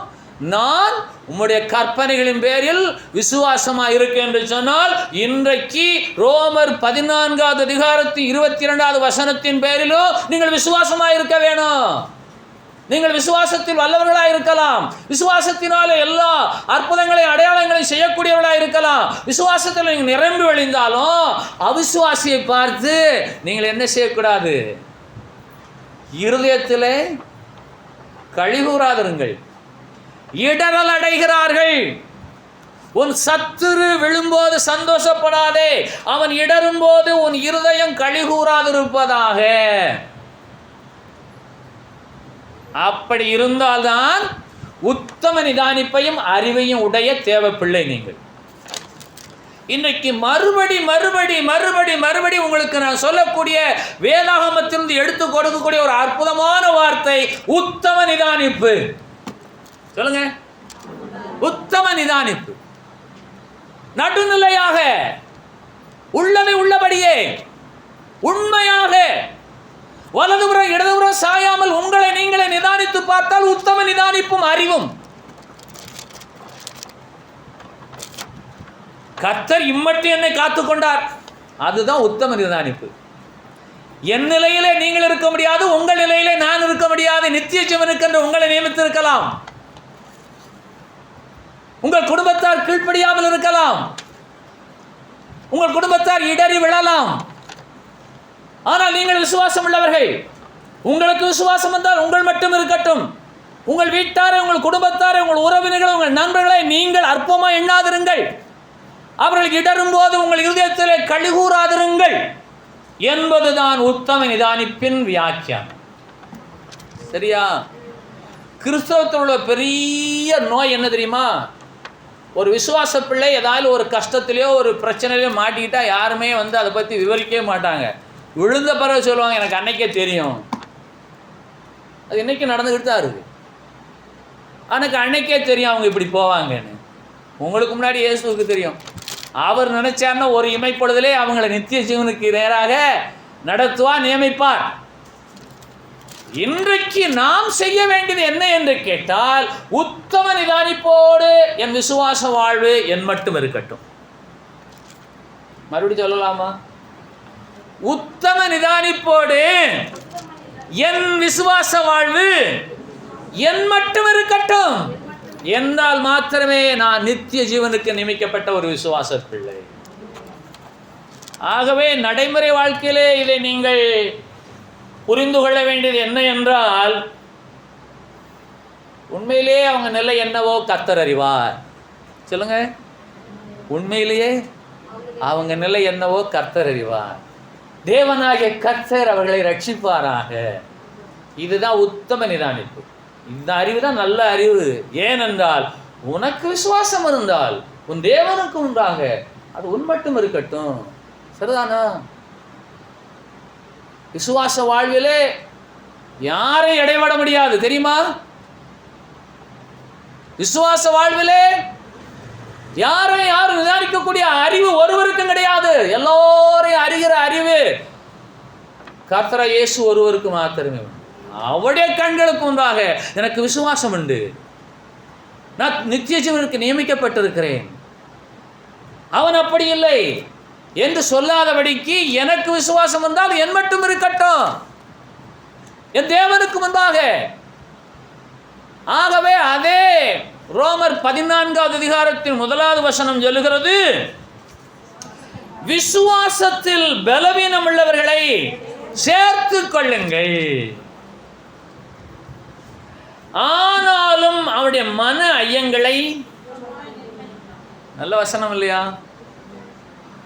நான் உம்முடைய கற்பனைகளின் பேரில் விசுவாசமாக இருக்கு என்று சொன்னால் இன்றைக்கு ரோமர் 14:22 பேரிலும் நீங்கள் விசுவாசமாக இருக்க வேணும். நீங்கள் விசுவாசத்தில் வல்லவர்களாக இருக்கலாம், விசுவாசத்தினால எல்லா அற்புதங்களை அடையாளங்களை செய்யக்கூடியவர்களாக இருக்கலாம். விசுவாசத்தில் நீங்கள் நிரம்பி வழிந்தாலும் அவிசுவாசியை பார்த்து நீங்கள் என்ன செய்யக்கூடாது? இருதயத்திலே கழிகூறாதிருங்கள். இடரல் அடைகிறார்கள். உன் சத்துரு விழும்போது சந்தோஷப்படாதே, அவன் இடரும் போது உன் இருதயம் கழிகூறாதிருப்பதாக. அப்படி இருந்தால்தான் உத்தம நிதானிப்பையும் அறிவையும் உடைய தேவப்பிள்ளை நீங்கள். இன்றைக்கு மறுபடி உங்களுக்கு நான் சொல்லக்கூடிய வேதாகமத்திலிருந்து எடுத்து கொடுக்கக்கூடிய ஒரு அற்புதமான வார்த்தை உத்தம நிதானிப்பு. சொல்லுங்க, உத்தம நிதானிப்பு. நடுநிலையாக உள்ளதை உள்ளபடியே உண்மையாக வலதுபுறம் இடதுபுறம் சாயாமல் உங்களை நீங்களே நிதானித்து பார்த்தால் உத்தம நிதானிப்பும் அறிவும். கர்த்தர் இம்மட்டும் என்னை காத்துக்கொண்டார், அதுதான் உத்தம நிதானிப்பு. என் நிலையிலே நீங்கள் இருக்க முடியாது, உங்கள் நிலையிலே நான் இருக்க முடியாது. நித்திய ஜீவனுக்கு என்று உங்களை நியமித்திருக்கலாம். உங்கள் குடும்பத்தார் கீழ்ப்படியாமல் இருக்கலாம், உங்கள் குடும்பத்தார் இடறி விழலாம். ஆனால் நீங்கள் விசுவாசம் உள்ளவர்கள். உங்களுக்கு விசுவாசம் வந்தால் உங்கள் மட்டும் இருக்கட்டும். உங்கள் வீட்டாரை, உங்கள் குடும்பத்தாரை, உங்கள் உறவினர்களை, உங்கள் நண்பர்களை நீங்கள் அற்பமாக எண்ணாதிருங்கள். அவர்கள் இடரும் போது உங்கள் இருதயத்திலே கழிகூறாதிருங்கள் என்பதுதான் உத்தம நிதானிப்பின் வியாக்கியானம். சரியா? கிறிஸ்தவத்தில் உள்ள பெரிய நோய் என்ன தெரியுமா? ஒரு விசுவாச பிள்ளை ஏதாவது ஒரு கஷ்டத்திலேயோ ஒரு பிரச்சனையிலையோ மாட்டிக்கிட்டா யாருமே அதை பற்றி விவரிக்கவே மாட்டாங்க. விழுந்த பிறகு சொல்லுவாங்க, எனக்கு அன்னைக்கே தெரியும். அது இன்னைக்கு நடந்துக்கிட்டு தான் இருக்குது. எனக்கு அன்னைக்கே தெரியும் அவங்க இப்படி போவாங்கன்னு. உங்களுக்கு முன்னாடி இயேசுவுக்கு தெரியும். அவர் நினைச்சார்னா ஒரு இமைப்பொழுதிலே அவங்களை நித்திய ஜீவனுக்கு நேராக நடத்துவார், நியமிப்பார். இன்றைக்கு நாம் செய்ய வேண்டியது என்ன என்று கேட்டால், உத்தம நிதானிப்போடு என் விசுவாச வாழ்வு என் மட்டும் இருக்கட்டும். மறுபடியும் சொல்லலாமா? உத்தம நிதானிப்போடு என் விசுவாச வாழ்வு என் மட்டும் இருக்கட்டும் என்றால் மாத்திரமே நான் நித்திய ஜீவனுக்கு நியமிக்கப்பட்ட ஒரு விசுவாச பிள்ளை. ஆகவே நடைமுறை வாழ்க்கையிலே இதை நீங்கள் புரிந்து கொள்ள வேண்டியது என்ன என்றால், உண்மையிலேயே அவங்க நிலை என்னவோ கர்த்தர் அறிவார். சொல்லுங்க, உண்மையிலேயே அவங்க நிலை என்னவோ கர்த்தர் அறிவார். தேவனாகிய கர்த்தர் அவர்களை ரட்சிப்பாராக. இதுதான் உத்தம நிதானிப்பு. இந்த அறிவு தான் நல்ல அறிவு. ஏனென்றால் உனக்கு விசுவாசம் இருந்தால் உன் தேவனுக்கு உண்டாக அது உன் மட்டும் இருக்கட்டும். சரிதானா? விசுவாச வாழ்விலே யாரை இடைவிட முடியாது தெரியுமா? விசுவாச வாழ்விலே யாரும் நிதானிக்கக்கூடிய அறிவு ஒருவருக்கும் கிடையாது. எல்லோரையும் அறிகிற அறிவு கர்த்தர் இயேசு ஒருவருக்கு மாத்திரமே. அவருடைய கண்களுக்கு முன்பாக எனக்கு விசுவாசம் உண்டு, நான் நித்திய ஜீவனுக்கு நியமிக்கப்பட்டிருக்கிறேன். அவன் அப்படி இல்லை என்று சொல்லாதபடிக்கு எனக்கு விசுவாசம் வந்தால் என் மட்டும் இருக்கட்டும் என் தேவனுக்கு முன்பாக. ஆகவே அதே ரோமர் 14வது அதிகாரத்தின் 1வது வசனம் சொல்லுகிறது, விசுவாசத்தில் பலவீனம் உள்ளவர்களை சேர்த்து கொள்ளுங்கள், ஆனாலும் அவருடைய மன ஐயங்களை. நல்ல வசனம் இல்லையா?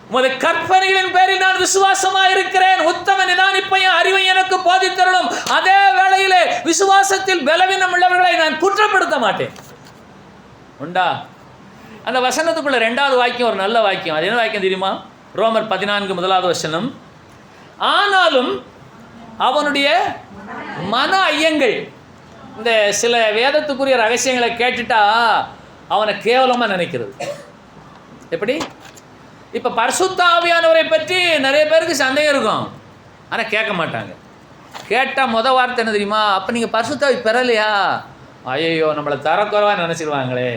உமது கற்பனைகளின் பேரில் நான் விசுவாசமாக இருக்கிறேன், உத்தம நிதானிப்பையும் அறிவையும் எனக்கு போதித்தரணும். அதே வேளையிலே விசுவாசத்தில் பலவீனம் உள்ளவர்களை நான் குற்றப்படுத்த மாட்டேன். உண்டா? அந்த வசனத்துக்குள்ள 2வது வாக்கியம் ஒரு நல்ல வாக்கியம். அது என்ன வாக்கியம் தெரியுமா? ரோமர் 14 1வது வசனம், ஆனாலும் அவனுடைய மன ஐயங்கள். இந்த சில வேதத்துக்குரிய ரகசியங்களை கேட்டுட்டா அவனை கேவலமாக நினைக்கிறது. எப்படி? இப்போ பரிசுத்த ஆவியானவரை பற்றி நிறைய பேருக்கு சந்தேகம் இருக்கும், ஆனால் கேட்க மாட்டாங்க. கேட்டால் வார்த்தை என்ன தெரியுமா? அப்போ நீங்கள் பரிசுத்த ஆவி பெறலையா? ஐயோ, நம்மளை தரக்குறைவாக நினச்சிடுவாங்களே.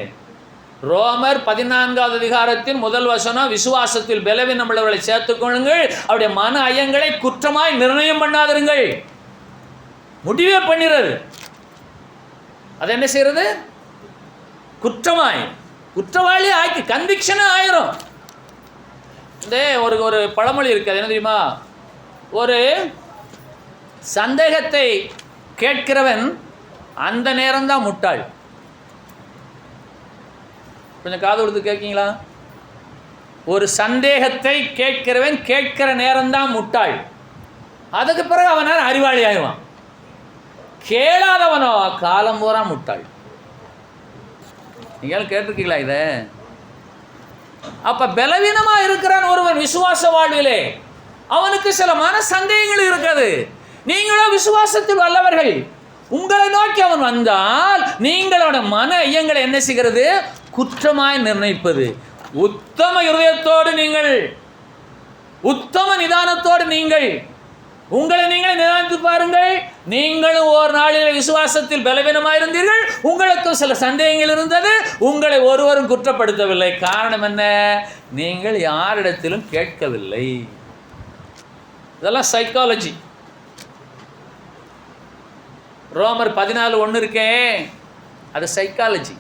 ரோமர் 14வது அதிகாரத்தின் 1 வசனம், விசுவாசத்தில் பலவீனம் உள்ளவர்களை சேர்த்துக்கொள்ளுங்கள், அவருடைய மன ஐயங்களை குற்றமாய் நிர்ணயம் பண்ணாதிருங்கள். முடிவே பண்ணிடுறது. அது என்ன செய்யறது? குற்றவாளி ஆக்கி கன்விக்ஷனும் ஆயிரும். இந்த ஒரு பழமொழி இருக்குது, அது என்ன தெரியுமா? ஒரு சந்தேகத்தை கேட்கிறவன் அந்த நேரம்தான் முட்டாள். கொஞ்சம் காது கொடுத்து கேட்கீங்களா? ஒரு சந்தேகத்தை கேட்கிறவன் கேட்கிற நேரம்தான் முட்டாள். அதுக்கு பிறகு அவனால் அறிவாளி ஆகுவான். கேளாதவனோ காலம் பூரா முட்டாள். நீங்கள் கேட்டிருக்கீங்களா இதை? அப்ப பலவீனமா இருக்கிறான் ஒருவன் விசுவாச வாழ்விலே, அவனுக்கு சில மன சந்தேகங்கள் இருக்கிறது. நீங்களோ விசுவாசத்தில் வல்லவர்கள். உங்களை நோக்கி அவன் வந்தால் நீங்களோட மன ஐயங்களை என்ன செய்கிறது? குற்றமாய் நிர்ணயிப்பது. உத்தம இருதயத்தோடு நீங்கள், உத்தம நிதானத்தோடு நீங்கள் உங்களை நீங்களே நிதானித்து பாருங்கள். நீங்களும் ஒரு நாளில் விசுவாசத்தில் பலவீனமாயிருந்தீர்கள், உங்களுக்கும் சில சந்தேகங்கள் இருந்தது, உங்களை ஒருவரும் குற்றப்படுத்தவில்லை. காரணம் என்ன? நீங்கள் யாரிடத்திலும் கேட்கவில்லை. இதெல்லாம் சைக்காலஜி. ரோமர் 14:1 இருக்கே, அது சைக்காலஜி.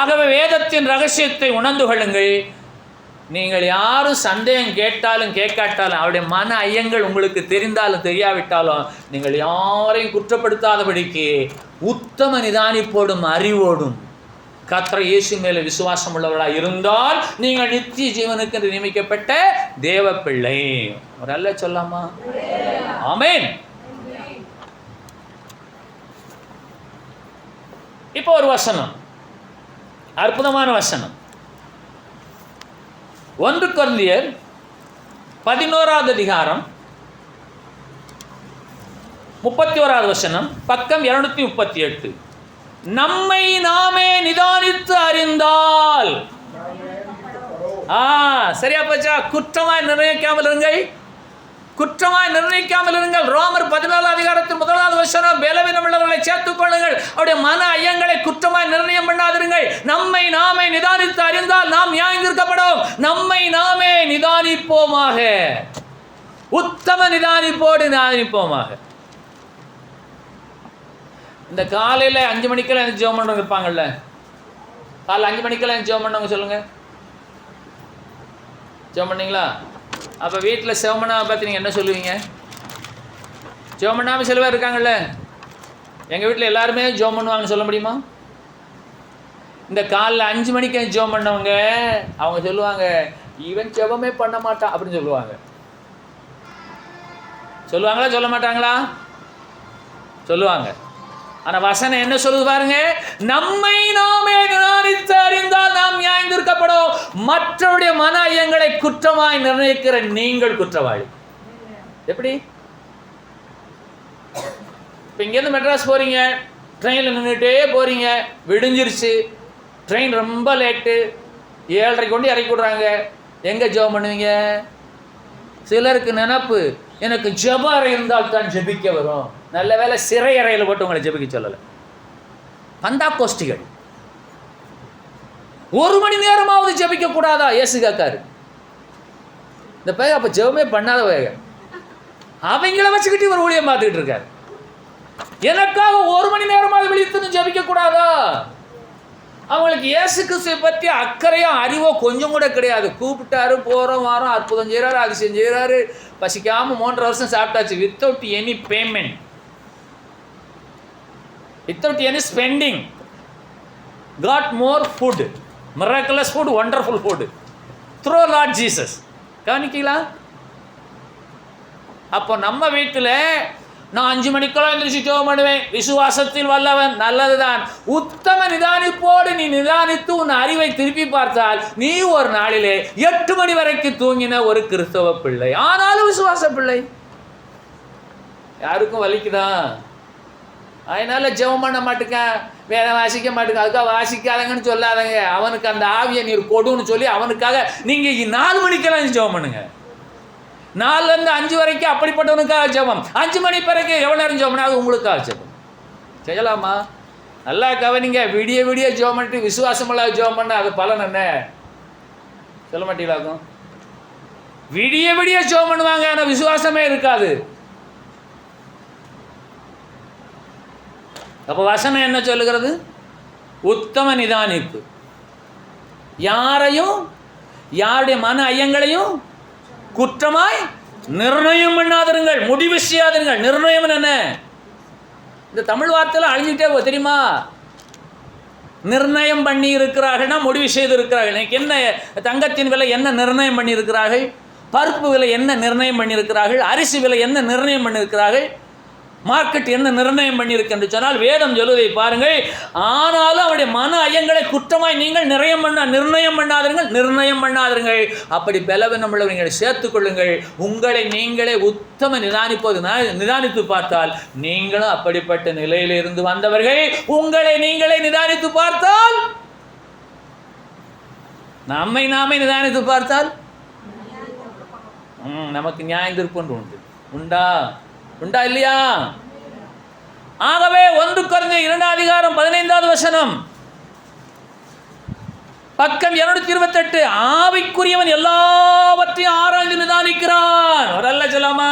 ஆகவே வேதத்தின் ரகசியத்தை உணர்ந்து கொள்ளுங்கள். நீங்கள் யாரும் சந்தேகம் கேட்டாலும் கேட்காட்டாலும், அவருடைய மன ஐயங்கள் உங்களுக்கு தெரிந்தாலும் தெரியாவிட்டாலும், நீங்கள் யாரையும் குற்றப்படுத்தாதபடிக்கு உத்தம நிதானிப்போடும் அறிவோடும் கர்த்தர் இயேசு மேலே விசுவாசம் உள்ளவர்களாக இருந்தால் நீங்கள் நித்திய ஜீவனுக்கு நியமிக்கப்பட்ட தேவ பிள்ளை. ஒரு அல்ல சொல்லாமா? ஆமென். இப்போ ஒரு வசனம், அற்புதமான வசனம். 1 கொரிந்தியர் 11வது அதிகாரம் 31வது வசனம், பக்கம் 238. நம்மை நாமே நிதானித்து அறிந்தால். சரியா போச்சா? குற்றமாய் நிர்ணயிக்காமல் இருங்கள், குற்றமாய் நிர்ணயிக்காமல் இருங்கள். ரோமர் 14 அதிகாரத்தின் 1வது வசனம், பலவீனம் உள்ளவர்களை சேர்த்துக் கொள்ளுங்கள், அவருடைய மன ஐயங்களை குற்றமாய் நிர்ணயம் பண்ணாதிருங்கள். நம்மை நாமே நிதானித்து அறிந்தால் நாம் நியாயந்தீர்க்கப்படும். நம்மை நாமே நிதானிப்போமாக, உத்தம நிதானிப்போடு நிதானிப்போமாக. இந்த காலையில் 5 மணிக்கெல்லாம் எனக்கு ஜெபம் பண்ணவங்க இருப்பாங்கல்ல, காலைல 5 மணிக்கெல்லாம் எனக்கு ஜெபம் பண்ணவங்க சொல்லுங்கள். ஜெபம் பண்ணீங்களா? அப்போ வீட்டில் செவமனாவை பார்த்து நீங்கள் என்ன சொல்லுவீங்க? ஜெபம் பண்ணாமல் சில பேர் இருக்காங்கல்ல, எங்கள் வீட்டில் எல்லாருமே ஜெபம் பண்ணுவாங்கன்னு சொல்ல முடியுமா? இந்த காலைல 5 மணிக்கு ஜெபம் பண்ணவங்க அவங்க சொல்லுவாங்க, ஈவன் ஜெபமே பண்ண மாட்டான் அப்படின்னு சொல்லுவாங்க. சொல்லுவாங்களா சொல்ல மாட்டாங்களா? சொல்லுவாங்க. ஆனால் வசனம் என்ன சொல்லுது பாருங்க, நம்மை நாமே நிதானித்து அறிந்தால் நாம் நியாயந்தீர்க்கப்படும். மற்றவருடைய மன ஐயங்களை குற்றமாய் நிர்ணயிக்கிற நீங்கள் குற்றவாளி. எப்படி? இப்போ இங்கேருந்து மெட்ராஸ் போகிறீங்க, ட்ரெயினில் நின்றுட்டே போகிறீங்க, விடிஞ்சிருச்சு, ட்ரெயின் ரொம்ப லேட்டு, 7:30 கொண்டு இறக்கி விட்றாங்க. எங்கே ஜெபம் பண்ணுவீங்க? சிலருக்கு நினப்பு, எனக்கு ஜெப அறை இருந்தால் தான் ஜெபிக்க வரும். நல்ல வேலை சிறை அறையில் போட்டு உங்களை ஜெபிக்க சொல்லலை. பந்தாக்கோஷ்டிகள் 1 மணி நேரமாவது ஜெபிக்க கூடாதா? இயேசு கேட்காரு. இந்த பையன் அப்போ ஜெபமே பண்ணாத பையன், அவங்கள வச்சுக்கிட்டு இவர் ஊழியம் பார்த்துக்கிட்டு இருக்காரு. எனக்காக 1 மணி நேரமாவது விழித்து ஜெபிக்க கூடாதா? அவங்களுக்கு இயேசு கிறிஸ்துவை பற்றி அக்கறையோ அறிவோ கொஞ்சம் கூட கிடையாது. கூப்பிட்டாரு, போகிறோம் வாரம், அற்புதம் செய்கிறாரு, அதிசயம் செய்கிறாரு, பசிக்காமல் 3 வருஷம் சாப்பிட்டாச்சு, without any payment, without any spending, got more food, miraculous food, wonderful food through Lord Jesus. கவனிக்கீங்களா? அப்போ நம்ம வீட்டில் நான் 5 மணிக்கெல்லாம் எழுந்திரிச்சு ஜெபம் பண்ணுவேன், விசுவாசத்தில் வல்லவன், நல்லதுதான். உத்தம நிதானிப்போடு நீ நிதானித்து உன் அறிவை திருப்பி பார்த்தால் நீ ஒரு நாளிலே 8 மணி வரைக்கும் தூங்கின ஒரு கிறிஸ்தவ பிள்ளை, ஆனாலும் விசுவாச பிள்ளை. யாருக்கும் வலிக்குதான், அதனால ஜெபம் பண்ண மாட்டேங்க, வேற வாசிக்க மாட்டேங்க, அதுக்காக வாசிக்காதங்கன்னு சொல்லாதங்க. அவனுக்கு அந்த ஆவியை நீர் கொடுன்னு சொல்லி அவனுக்காக நீங்கள் 4 மணிக்கெல்லாம் ஜெபம் பண்ணுங்க. 4லேருந்து 5 வரைக்கும் அப்படிப்பட்டவனுக்காக ஜெபம். 5 மணி பிறகு எவ்வளோ நேரம் ஜெபம் பண்ணாது உங்களுக்காக ஜெபம் செய்யலாமா? நல்லா கவனிங்க. விடிய விடிய ஜெபம் பண்ணிட்டு விசுவாசமெல்லாம் ஜெபம் பண்ண அது பலன் என்ன சொல்ல மாட்டீங்களாக்கும்? விடிய விடிய ஜெபம் பண்ணுவாங்க, ஆனால் விசுவாசமே இருக்காது. அப்போ வசனம் என்ன சொல்லுகிறது? உத்தம நிதானிப்பு. யாரையும் யாருடைய மன ஐயங்களையும் குற்றமாய் நிர்ணயம் பண்ணாதிருங்கள், முடிவு செய்யாதிருங்கள். நிர்ணயம் என்ன? இந்த தமிழ் வார்த்தையில் அழிஞ்சிட்டே தெரியுமா? நிர்ணயம் பண்ணி இருக்கிறார்கள்னா முடிவு செய்து இருக்கிறார்கள். என்ன தங்கத்தின் விலை என்ன நிர்ணயம் பண்ணி இருக்கிறார்கள்? பருப்பு விலை என்ன நிர்ணயம் பண்ணியிருக்கிறார்கள்? அரிசி விலை என்ன நிர்ணயம் பண்ணியிருக்கிறார்கள்? மார்க்கெட் என்ன நிர்ணயம் பண்ணியிருக்கு என்று சொன்னால் வேதம் சொல்வதை பாருங்கள். ஆனாலும் அவருடைய மன ஐயங்களை குற்றமாய் நீங்கள் நிர்ணயம் பண்ணாதிருங்கள். அப்படி பலவீனம் உள்ளவர்களை சேர்த்துக் கொள்ளுங்கள். உங்களை நீங்களே உத்தம நிதானித்து பார்த்தால் நீங்களும் அப்படிப்பட்ட நிலையிலிருந்து வந்தவர்கள். உங்களை நீங்களே நிதானித்து பார்த்தால், நம்மை நாமே நிதானித்து பார்த்தால் நமக்கு நியாயத்தீர்ப்பு உண்டு. உண்டா இல்லையா? ஆகவே 1 கொரிந்தியர் 2:15 பக்கம் 228, ஆவிக்குரியவன் எல்லாவற்றையும் ஆராய்ந்து நிதானிக்கிறான். வரல்ல சொல்லாமா?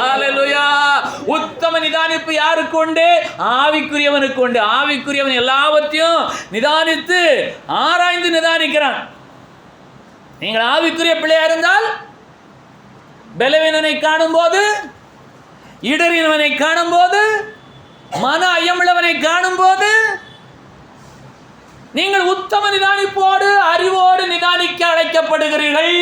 ஹல்லேலூயா. உத்தம நிதானிப்பு யாருக்கு உண்டு? ஆவிக்குரியவனுக்கு உண்டு. ஆவிக்குரியவன் எல்லாவற்றையும் நிதானித்து ஆராய்ந்து நிதானிக்கிறான். நீங்கள் ஆவிக்குரிய பிள்ளையா இருந்தால் பலவீனனை காணும்போது, இடறினவனை காணும்போது, மன ஐயமுள்ளவனை காணும்போது நீங்கள் உத்தம நிதானிப்போடு அறிவோடு நிதானிக்க அழைக்கப்படுகிறீர்கள்.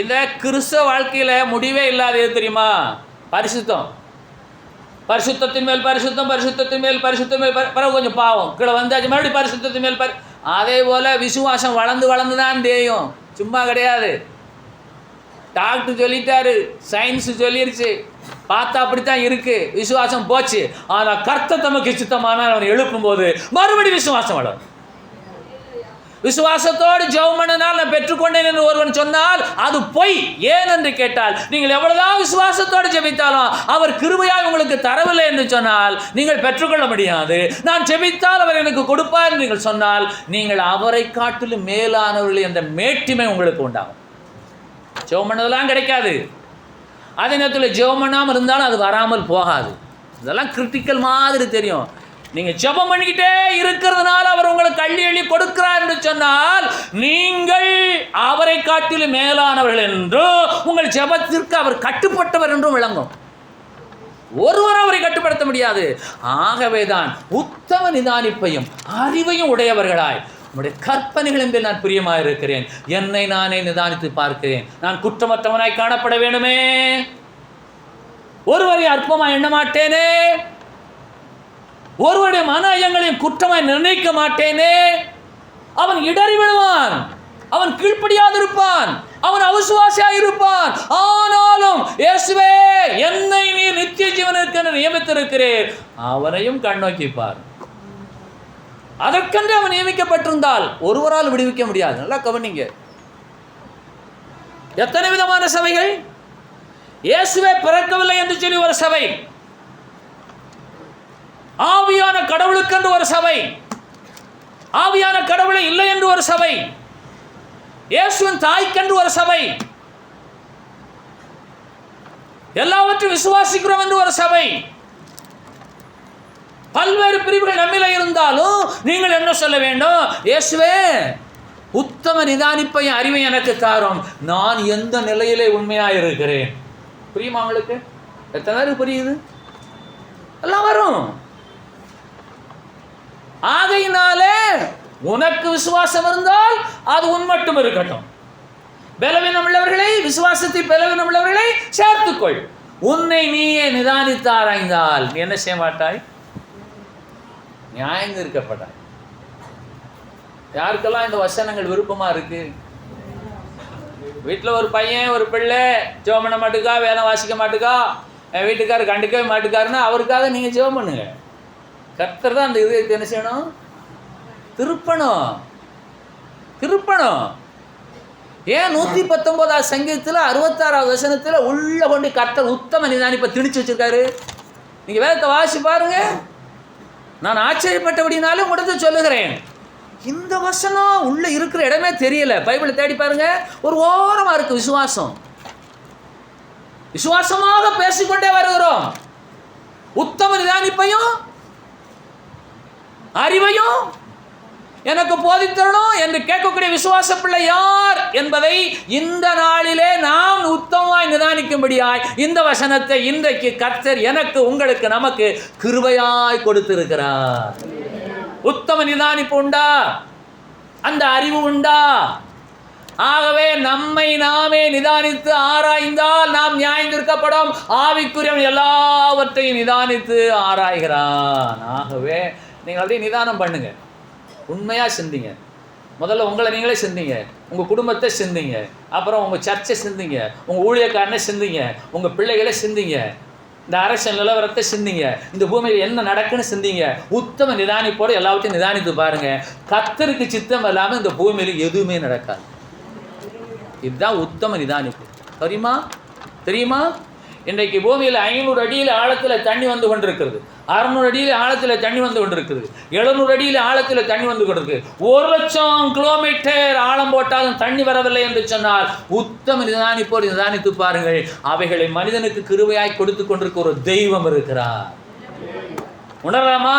இந்த கிறிஸ்தவ வாழ்க்கையில முடிவே இல்லாத எது தெரியுமா? பரிசுத்தம். பரிசுத்தத்தின் மேல் பரிசுத்தம், பரிசுத்தத்தின் மேல் பரிசுத்தம், பிறகு கொஞ்சம் பாவம் கீழே வந்தாச்சு, மறுபடியும் பரிசுத்தத்தின் மேல் அதே போல விசுவாசம் வளர்ந்து தான் தேயும், சும்மா கிடையாது. டாக்டர் சொல்லிட்டாரு, சயின்ஸ் சொல்லிருச்சு, பார்த்தா அப்படித்தான் இருக்கு, விசுவாசம் போச்சு. ஆனால் கர்த்தர் தமக்கு சித்தமானால் அவனை எழுப்பும் போது மறுபடியும் விசுவாசம் வளரும். விசுவாசத்தோடு ஜெபம் பண்ணனால் நான் பெற்றுக்கொண்டேன் என்று ஒருவன் சொன்னால் அது பொய். ஏன் என்று கேட்டால் நீங்கள் எவ்வளவுதான் விசுவாசத்தோடு ஜெபித்தாலும் அவர் கிருபையாய் உங்களுக்கு தரவில்லை என்று சொன்னால் நீங்கள் பெற்றுக்கொள்ள முடியாது. நான் ஜெபித்தால் அவர் எனக்கு கொடுப்பார் என்று நீங்கள் சொன்னால் நீங்கள் அவரை காட்டிலும் மேலானவர்கள் என்ற மேட்டிமை உங்களுக்கு உண்டாகும். ஜெபம் பண்ணதெல்லாம் கிடைக்காது. அதே நேரத்தில் ஜெபம் பண்ணாமல் இருந்தாலும் அது வராமல் போகாது. இதெல்லாம் கிரிட்டிக்கல் மாதிரி தெரியும். நீங்கள் ஜெபம் பண்ணிக்கிட்டே இருக்கிறதுனால அவர் உங்களுக்கு அள்ளி அள்ளி கொடுக்கிறார் என்று சொன்னால் நீங்கள் அவரை காட்டிலும் மேலானவர்கள் என்றும் உங்கள் ஜெபத்திற்கு அவர் கட்டுப்பட்டவர் என்றும் விளங்கும். ஒருவர் அவரை கட்டுப்படுத்த முடியாது. ஆகவேதான் உத்தம நிதானிப்பையும் அறிவையும் உடையவர்களாய் உங்களுடைய கற்பனைகளின் மேல் நான் பிரியமாக இருக்கிறேன், என்னை நானே நிதானித்து பார்க்கிறேன், நான் குற்றமற்றவனாய் காணப்பட வேண்டுமே, ஒருவரை அற்பமாய் எண்ண மாட்டேனே, ஒருவருடைய மன ஐயங்களையும் குற்றமாய் நிர்ணயிக்க மாட்டேனே. அவன் இடறி விடுவான், அவன் கீழ்ப்படியாதிருப்பான், அவன் அவிசுவாசியாக இருப்பான். ஆனாலும் இயேசுவே என்னை நீர் நித்திய ஜீவனுக்கு என்று நியமித்திருக்கிறேன், அவனையும் கண்ணோக்கிப்பார். அதற்கென்று அவன் நியமிக்கப்பட்டிருந்தால் ஒருவரால் விடுவிக்க முடியாது. நல்லா கவனிங்க. எத்தனை விதமான சபைகள்? இயேசுவே பிறக்கவில்லை என்று சொல்லி ஒரு சபை, ஆவியான கடவுளுக்கென்று ஒரு சபை, ஆவியான கடவுளை இல்லை என்று ஒரு சபை, இயேசுவின் தாய்க்கென்று ஒரு சபை, எல்லாவற்றையும் விசுவாசிக்கிறோம் என்று ஒரு சபை. பல்வேறு பிரிவுகள் நம்மில இருந்தாலும் நீங்கள் என்ன சொல்ல வேண்டும்? இயேசுவே உத்தம நிதானிப்பையும் அறிவை எனக்கு தாரும், நான் எந்த நிலையிலே உண்மையாக இருக்கிறேன். புரியுமா உங்களுக்கு? எத்தனை பேருக்கு புரியுது? எல்லாம் வரும். ஆகையினாலே உனக்கு விசுவாசம் இருந்தால் அது உன் மட்டும் இருக்கட்டும். பலவீனம் உள்ளவர்களை, விசுவாசத்தில் பலவீனம் உள்ளவர்களை சேர்த்துக்கொள். உன்னை நீயே நிதானித்து ஆராய்ந்தால் நீ என்ன செய்ய மாட்டாய்? நியாயம் இருக்கப்பட்டாய். யாருக்கெல்லாம் இந்த வசனங்கள் விருப்பமா இருக்கு? வீட்டில் ஒரு பையன் ஒரு பிள்ளை ஜெபம் பண்ண மாட்டுக்கா, வேலை வாசிக்க மாட்டுக்கா, வீட்டுக்காரர் கண்டுக்கவே மாட்டுக்காருன்னா அவருக்காக நீங்கள் ஜெபம் பண்ணுங்க. கர்த்தர் தான் அந்த இதயத்தை என்ன செய்யணும்? திருப்பணும். ஏன் 119 சங்கீதத்தில் 66வது வசனத்தில் உள்ள கொண்டு கர்த்தர் உத்தம நிதானிப்பை திணிச்சு வச்சிருக்காரு. நீங்கள் வேதத்தை வாசி பாருங்க. நான் ஆச்சரியப்பட்டபடினாலும் உங்களிடத்தை சொல்லுகிறேன், இந்த வசனம் உள்ள இருக்கிற இடமே தெரியல. பைபிளை தேடி பாருங்க, ஒரு ஓரமா இருக்கு. விசுவாசமாக பேசிக்கொண்டே வருகிறோம். உத்தம நிதானிப்பையும் அறிவையும் எனக்கு போதித்தரணும் என்று கேட்கக்கூடிய விசுவாச பிள்ளை யார் என்பதை இந்த நாளிலே நாம் உத்தமமாய் நிதானிக்கும்படியாய் இந்த வசனத்தை இன்றைக்கு கர்த்தர் எனக்கு, உங்களுக்கு, நமக்கு கிருபையாய் கொடுத்திருக்கிறார். உத்தம நிதானிப்பு உண்டா? அந்த அறிவு உண்டா? ஆகவே நம்மை நாமே நிதானித்து ஆராய்ந்தால் நாம் நியாயந்திருக்கப்படும். ஆவிக்குரியவன் எல்லாவற்றையும் நிதானித்து ஆராய்கிறான். ஆகவே நீங்கள் அப்படியே நிதானம் பண்ணுங்க, உண்மையாக சிந்திங்க. முதல்ல உங்களை நீங்களே சிந்திங்க, உங்கள் குடும்பத்தை சிந்திங்க, அப்புறம் உங்கள் சர்ச்சை சிந்திங்க, உங்கள் ஊழியக்காரனை சிந்திங்க, உங்கள் பிள்ளைகளை சிந்திங்க, இந்த அரசியல் நிலவரத்தை சிந்திங்க, இந்த பூமியில் என்ன நடக்குன்னு சிந்திங்க. உத்தம நிதானிப்போடு எல்லாவற்றையும் நிதானித்து பாருங்க. கர்த்தருக்கு சித்தம் இல்லாமல் இந்த பூமியில் எதுவுமே நடக்காது. இதுதான் உத்தம நிதானிப்பு. தெரியுமா? இன்றைக்கு பூமியில் 500 அடியில் ஆழத்தில் தண்ணி வந்து கொண்டிருக்கிறது, 600 அடியில் ஆழத்தில் தண்ணி வந்து கொண்டிருக்குது, 700 அடியில் ஆழத்தில் தண்ணி வந்து கொண்டிருக்கு. 1,00,000 கிலோமீட்டர் ஆழம் போட்டாலும் தண்ணி வரவில்லை என்று சொன்னால் உத்தம நிதானிப்போடு நிதானித்து பாருங்கள். அவைகளை மனிதனுக்கு கிருபையாய் கொடுத்து கொண்டிருக்க ஒரு தெய்வம் இருக்கிறார். உணரலாமா?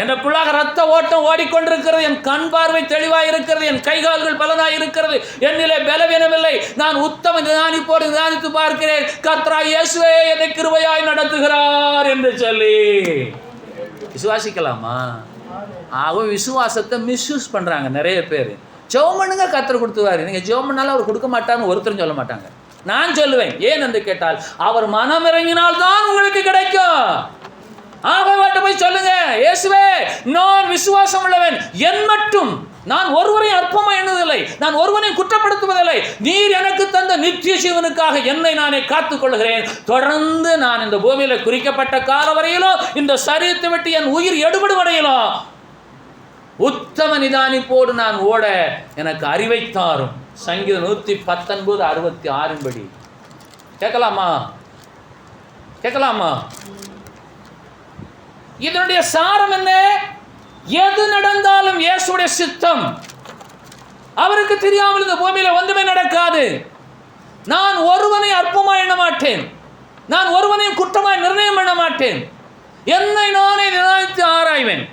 எனக்குள்ளாக ரத்த ஓட்டம் ஓடிக்கொண்டிருக்கிறது, என் கண் பார்வை தெளிவாக இருக்கிறது, என் கைகால்கள் பலனாக இருக்கிறது, என்னிலே பலவீனமில்லை. நான் உத்தம நிதானிப்போடு நிதானித்து பார்க்கிறேன். கர்த்தராகிய இயேசுவே என்னை கிருபையாய் நடத்துகிறார் என்று சொல்லி விசுவாசிக்கலாமா? அவன் விசுவாசத்தை மிஸ்யூஸ் பண்றாங்க நிறைய பேர். ஜெபம் பண்ணுங்க, கர்த்தர் கொடுத்துவாரு. நீங்க ஜெபம் பண்ணாலும் அவர் கொடுக்க மாட்டான்னு ஒருத்தரும் சொல்ல மாட்டாங்க. நான் சொல்லுவேன், ஏன் என்று கேட்டால் அவர் மனம் இறங்கினால் தான் உங்களுக்கு கிடைக்கும். ஆகவே போய் சொல்லுங்க, இயேசுவே நான் விசுவாசம் உள்ளவன், என் மட்டும் நான் ஒருவரையும் அற்பமாக எண்ணுவதில்லை, நான் ஒருவரையும் குற்றப்படுத்துவதில்லை. நீர் எனக்கு தந்த நித்திய ஜீவனுக்காக என்னை நானே காத்துக் கொள்கிறேன். தொடர்ந்து நான் இந்த பூமியில குறிக்கப்பட்ட கால வரையிலும் இந்த சரீரத்தை விட்டு என் உயிர் எடுபடுவடையிலும் உத்தம நிதானிப்போடு நான் ஓட எனக்கு அறிவை தாரும். சங்கீதம் 119:66 படி கேட்கலாமா? கேட்கலாமா? இதனுடைய சாரம் என்ன? எது நடந்தாலும் இயேசுடைய சித்தம். அவருக்கு தெரியாமல் இந்த பூமியில ஒன்றுமே நடக்காது. நான் ஒருவனை அற்பமாய் எண்ண மாட்டேன். நான் ஒருவனையும் குற்றமாய் நிர்ணயம் பண்ண மாட்டேன். என்னை நானே நிர்ணயித்து ஆராய்வேன்.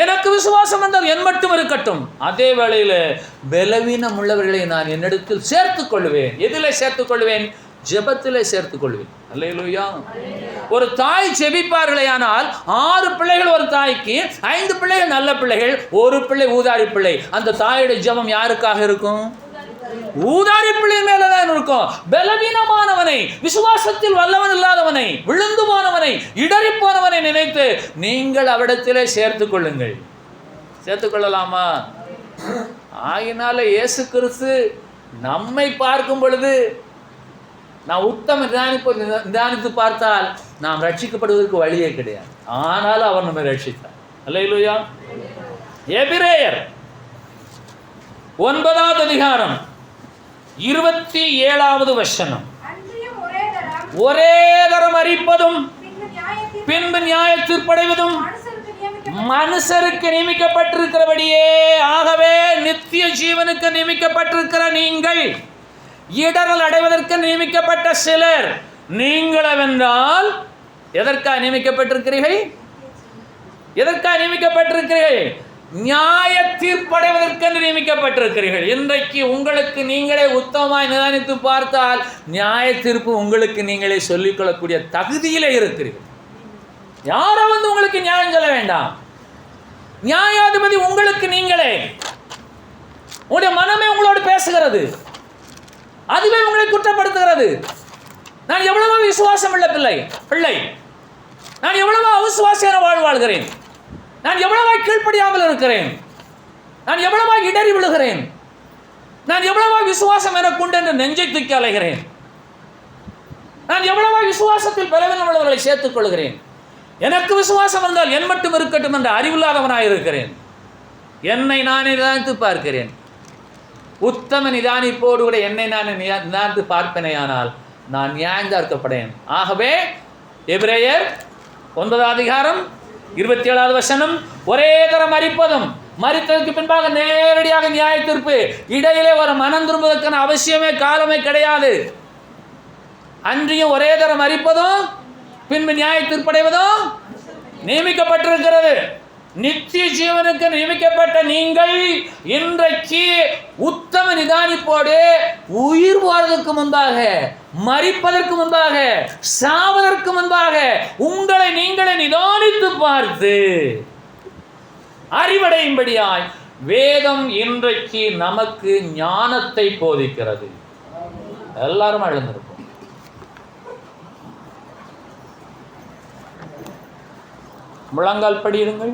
எனக்கு விசுவாசம் வந்தால் என் மட்டும் இருக்கட்டும். அதே வேளையில் பலவீனம் உள்ளவர்களை நான் என்னிடத்தில் சேர்த்துக் கொள்வேன். எதில் சேர்த்துக் கொள்வேன்? ஜெபத்திலே சேர்த்துக் கொள்வேன். அல்லேலூயா. ஒரு தாய் ஜெபிப்பார்களே ஆனால் 6 பிள்ளைகள் ஒரு தாய்க்கு, 5 பிள்ளைகள் நல்ல பிள்ளைகள், ஒரு பிள்ளை ஊதாரி பிள்ளை. அந்த தாயுடைய ஜெபம் யாருக்காக இருக்கும்? ஊதாரி பிள்ளை மேலதான் இருக்கும். பலவீனமானவனை, விசுவாசத்தில் வல்லவன் இல்லாதவனை, விழுந்து போனவனை, இடறி போனவனை நினைத்து நீங்கள் அவரிடத்திலே சேர்த்துக் கொள்ளுங்கள். சேர்த்துக் கொள்ளலாமா? ஆகினால இயேசு கிறிஸ்து நம்மை பார்க்கும் பொழுது நான் உத்தம நிதானித்து பார்த்தால் நாம் ரட்சிக்கப்படுவதற்கு வழியே கிடையாது. ஆனாலும் அவர் நம்மை ரட்சித்தார். அல்லேலூயா. எபிரேயர் 9வது அதிகாரம் 27வது வசனம். ஒரே தரம் மரிப்பதும் பின்பு நியாய தீர்ப்படைவதும் மனுஷருக்கு நியமிக்கப்பட்டிருக்கிறபடியே, ஆகவே நித்திய ஜீவனுக்கு நியமிக்கப்பட்டிருக்கிற நீங்கள் இடரல் அடைவதற்கு நியமிக்கப்பட்ட சிலர் நீங்களவென்றால் எதற்காக நியமிக்கப்பட்டிருக்கிறீர்கள்? எதற்காக நியமிக்கப்பட்டிருக்கிறீர்கள்? நியாய தீர்ப்படைவதற்கு நியமிக்கப்பட்டிருக்கிறீர்கள். இன்றைக்கு உங்களுக்கு நீங்களே உத்தமமாய் நிதானித்து பார்த்தால் நியாய தீர்ப்பு உங்களுக்கு நீங்களே சொல்லிக்கொள்ளக்கூடிய தகுதியிலே இருக்கிறீர்கள். யாரோ வந்து உங்களுக்கு நியாயம் சொல்ல வேண்டாம். நியாயாதிபதி உங்களுக்கு நீங்களே. உங்களுடைய மனமே உங்களோடு பேசுகிறது. அதுவே உங்களை குற்றப்படுத்துகிறது. நான் எவ்வளவோ விசுவாசம் உள்ள பிள்ளை, நான் எவ்வளவோ அவிசுவாசியான வாழ்கிறேன், நான் எவ்வளவா கீழ்ப்படியாமல் இருக்கிறேன், நான் எவ்வளவா இடறி விழுகிறேன், நான் எவ்வளவா விசுவாசம் எனக்கு உண்டு என்று நெஞ்சை தூக்கி அலைகிறேன், நான் எவ்வளவா விசுவாசத்தில் பலவீனம் உள்ளவர்களை சேர்த்துக் கொள்கிறேன். எனக்கு விசுவாசம் வந்தால் என் மட்டும் இருக்கட்டும் என்ற அறிவில்லாதவனாக இருக்கிறேன். என்னை நானே நிதானித்து பார்க்கிறேன். உத்தம நிதானிப்போடு கூட என்னை நான் நிதானித்து பார்ப்பேனேயானால் நான் நியாயந்தார்க்கப்படேன். ஆகவே எபிரேயர் 9வது அதிகாரம் 27வது வசனம், ஒரே தரம் மரிப்பதும் மரித்ததற்கு பின்பாக நேரடியாக நியாய தீர்ப்பு, இடையிலே ஒரு மனம் திரும்புவதற்கான அவசியமே காலமே கிடையாது. அன்றியும் ஒரே தரம் மரிப்பதும் பின்பு நியாய தீர்ப்படைவதும் நியமிக்கப்பட்டிருக்கிறது. நித்திய ஜீவனுக்கு நியமிக்கப்பட்ட நீங்கள் இன்றைக்கு உத்தம நிதானிப்போடு உயிர் வாழ்வதற்கு முன்பாக, மரிப்பதற்கு முன்பாக, சாவதற்கு முன்பாக உங்களை நீங்களே நிதானித்து பார்த்து அறிவடையும்படியாய் வேதம் இன்றைக்கு நமக்கு ஞானத்தை போதிக்கிறது. எல்லாரும் எழுந்திருப்போம். முழங்கால் படியிடுங்கள்.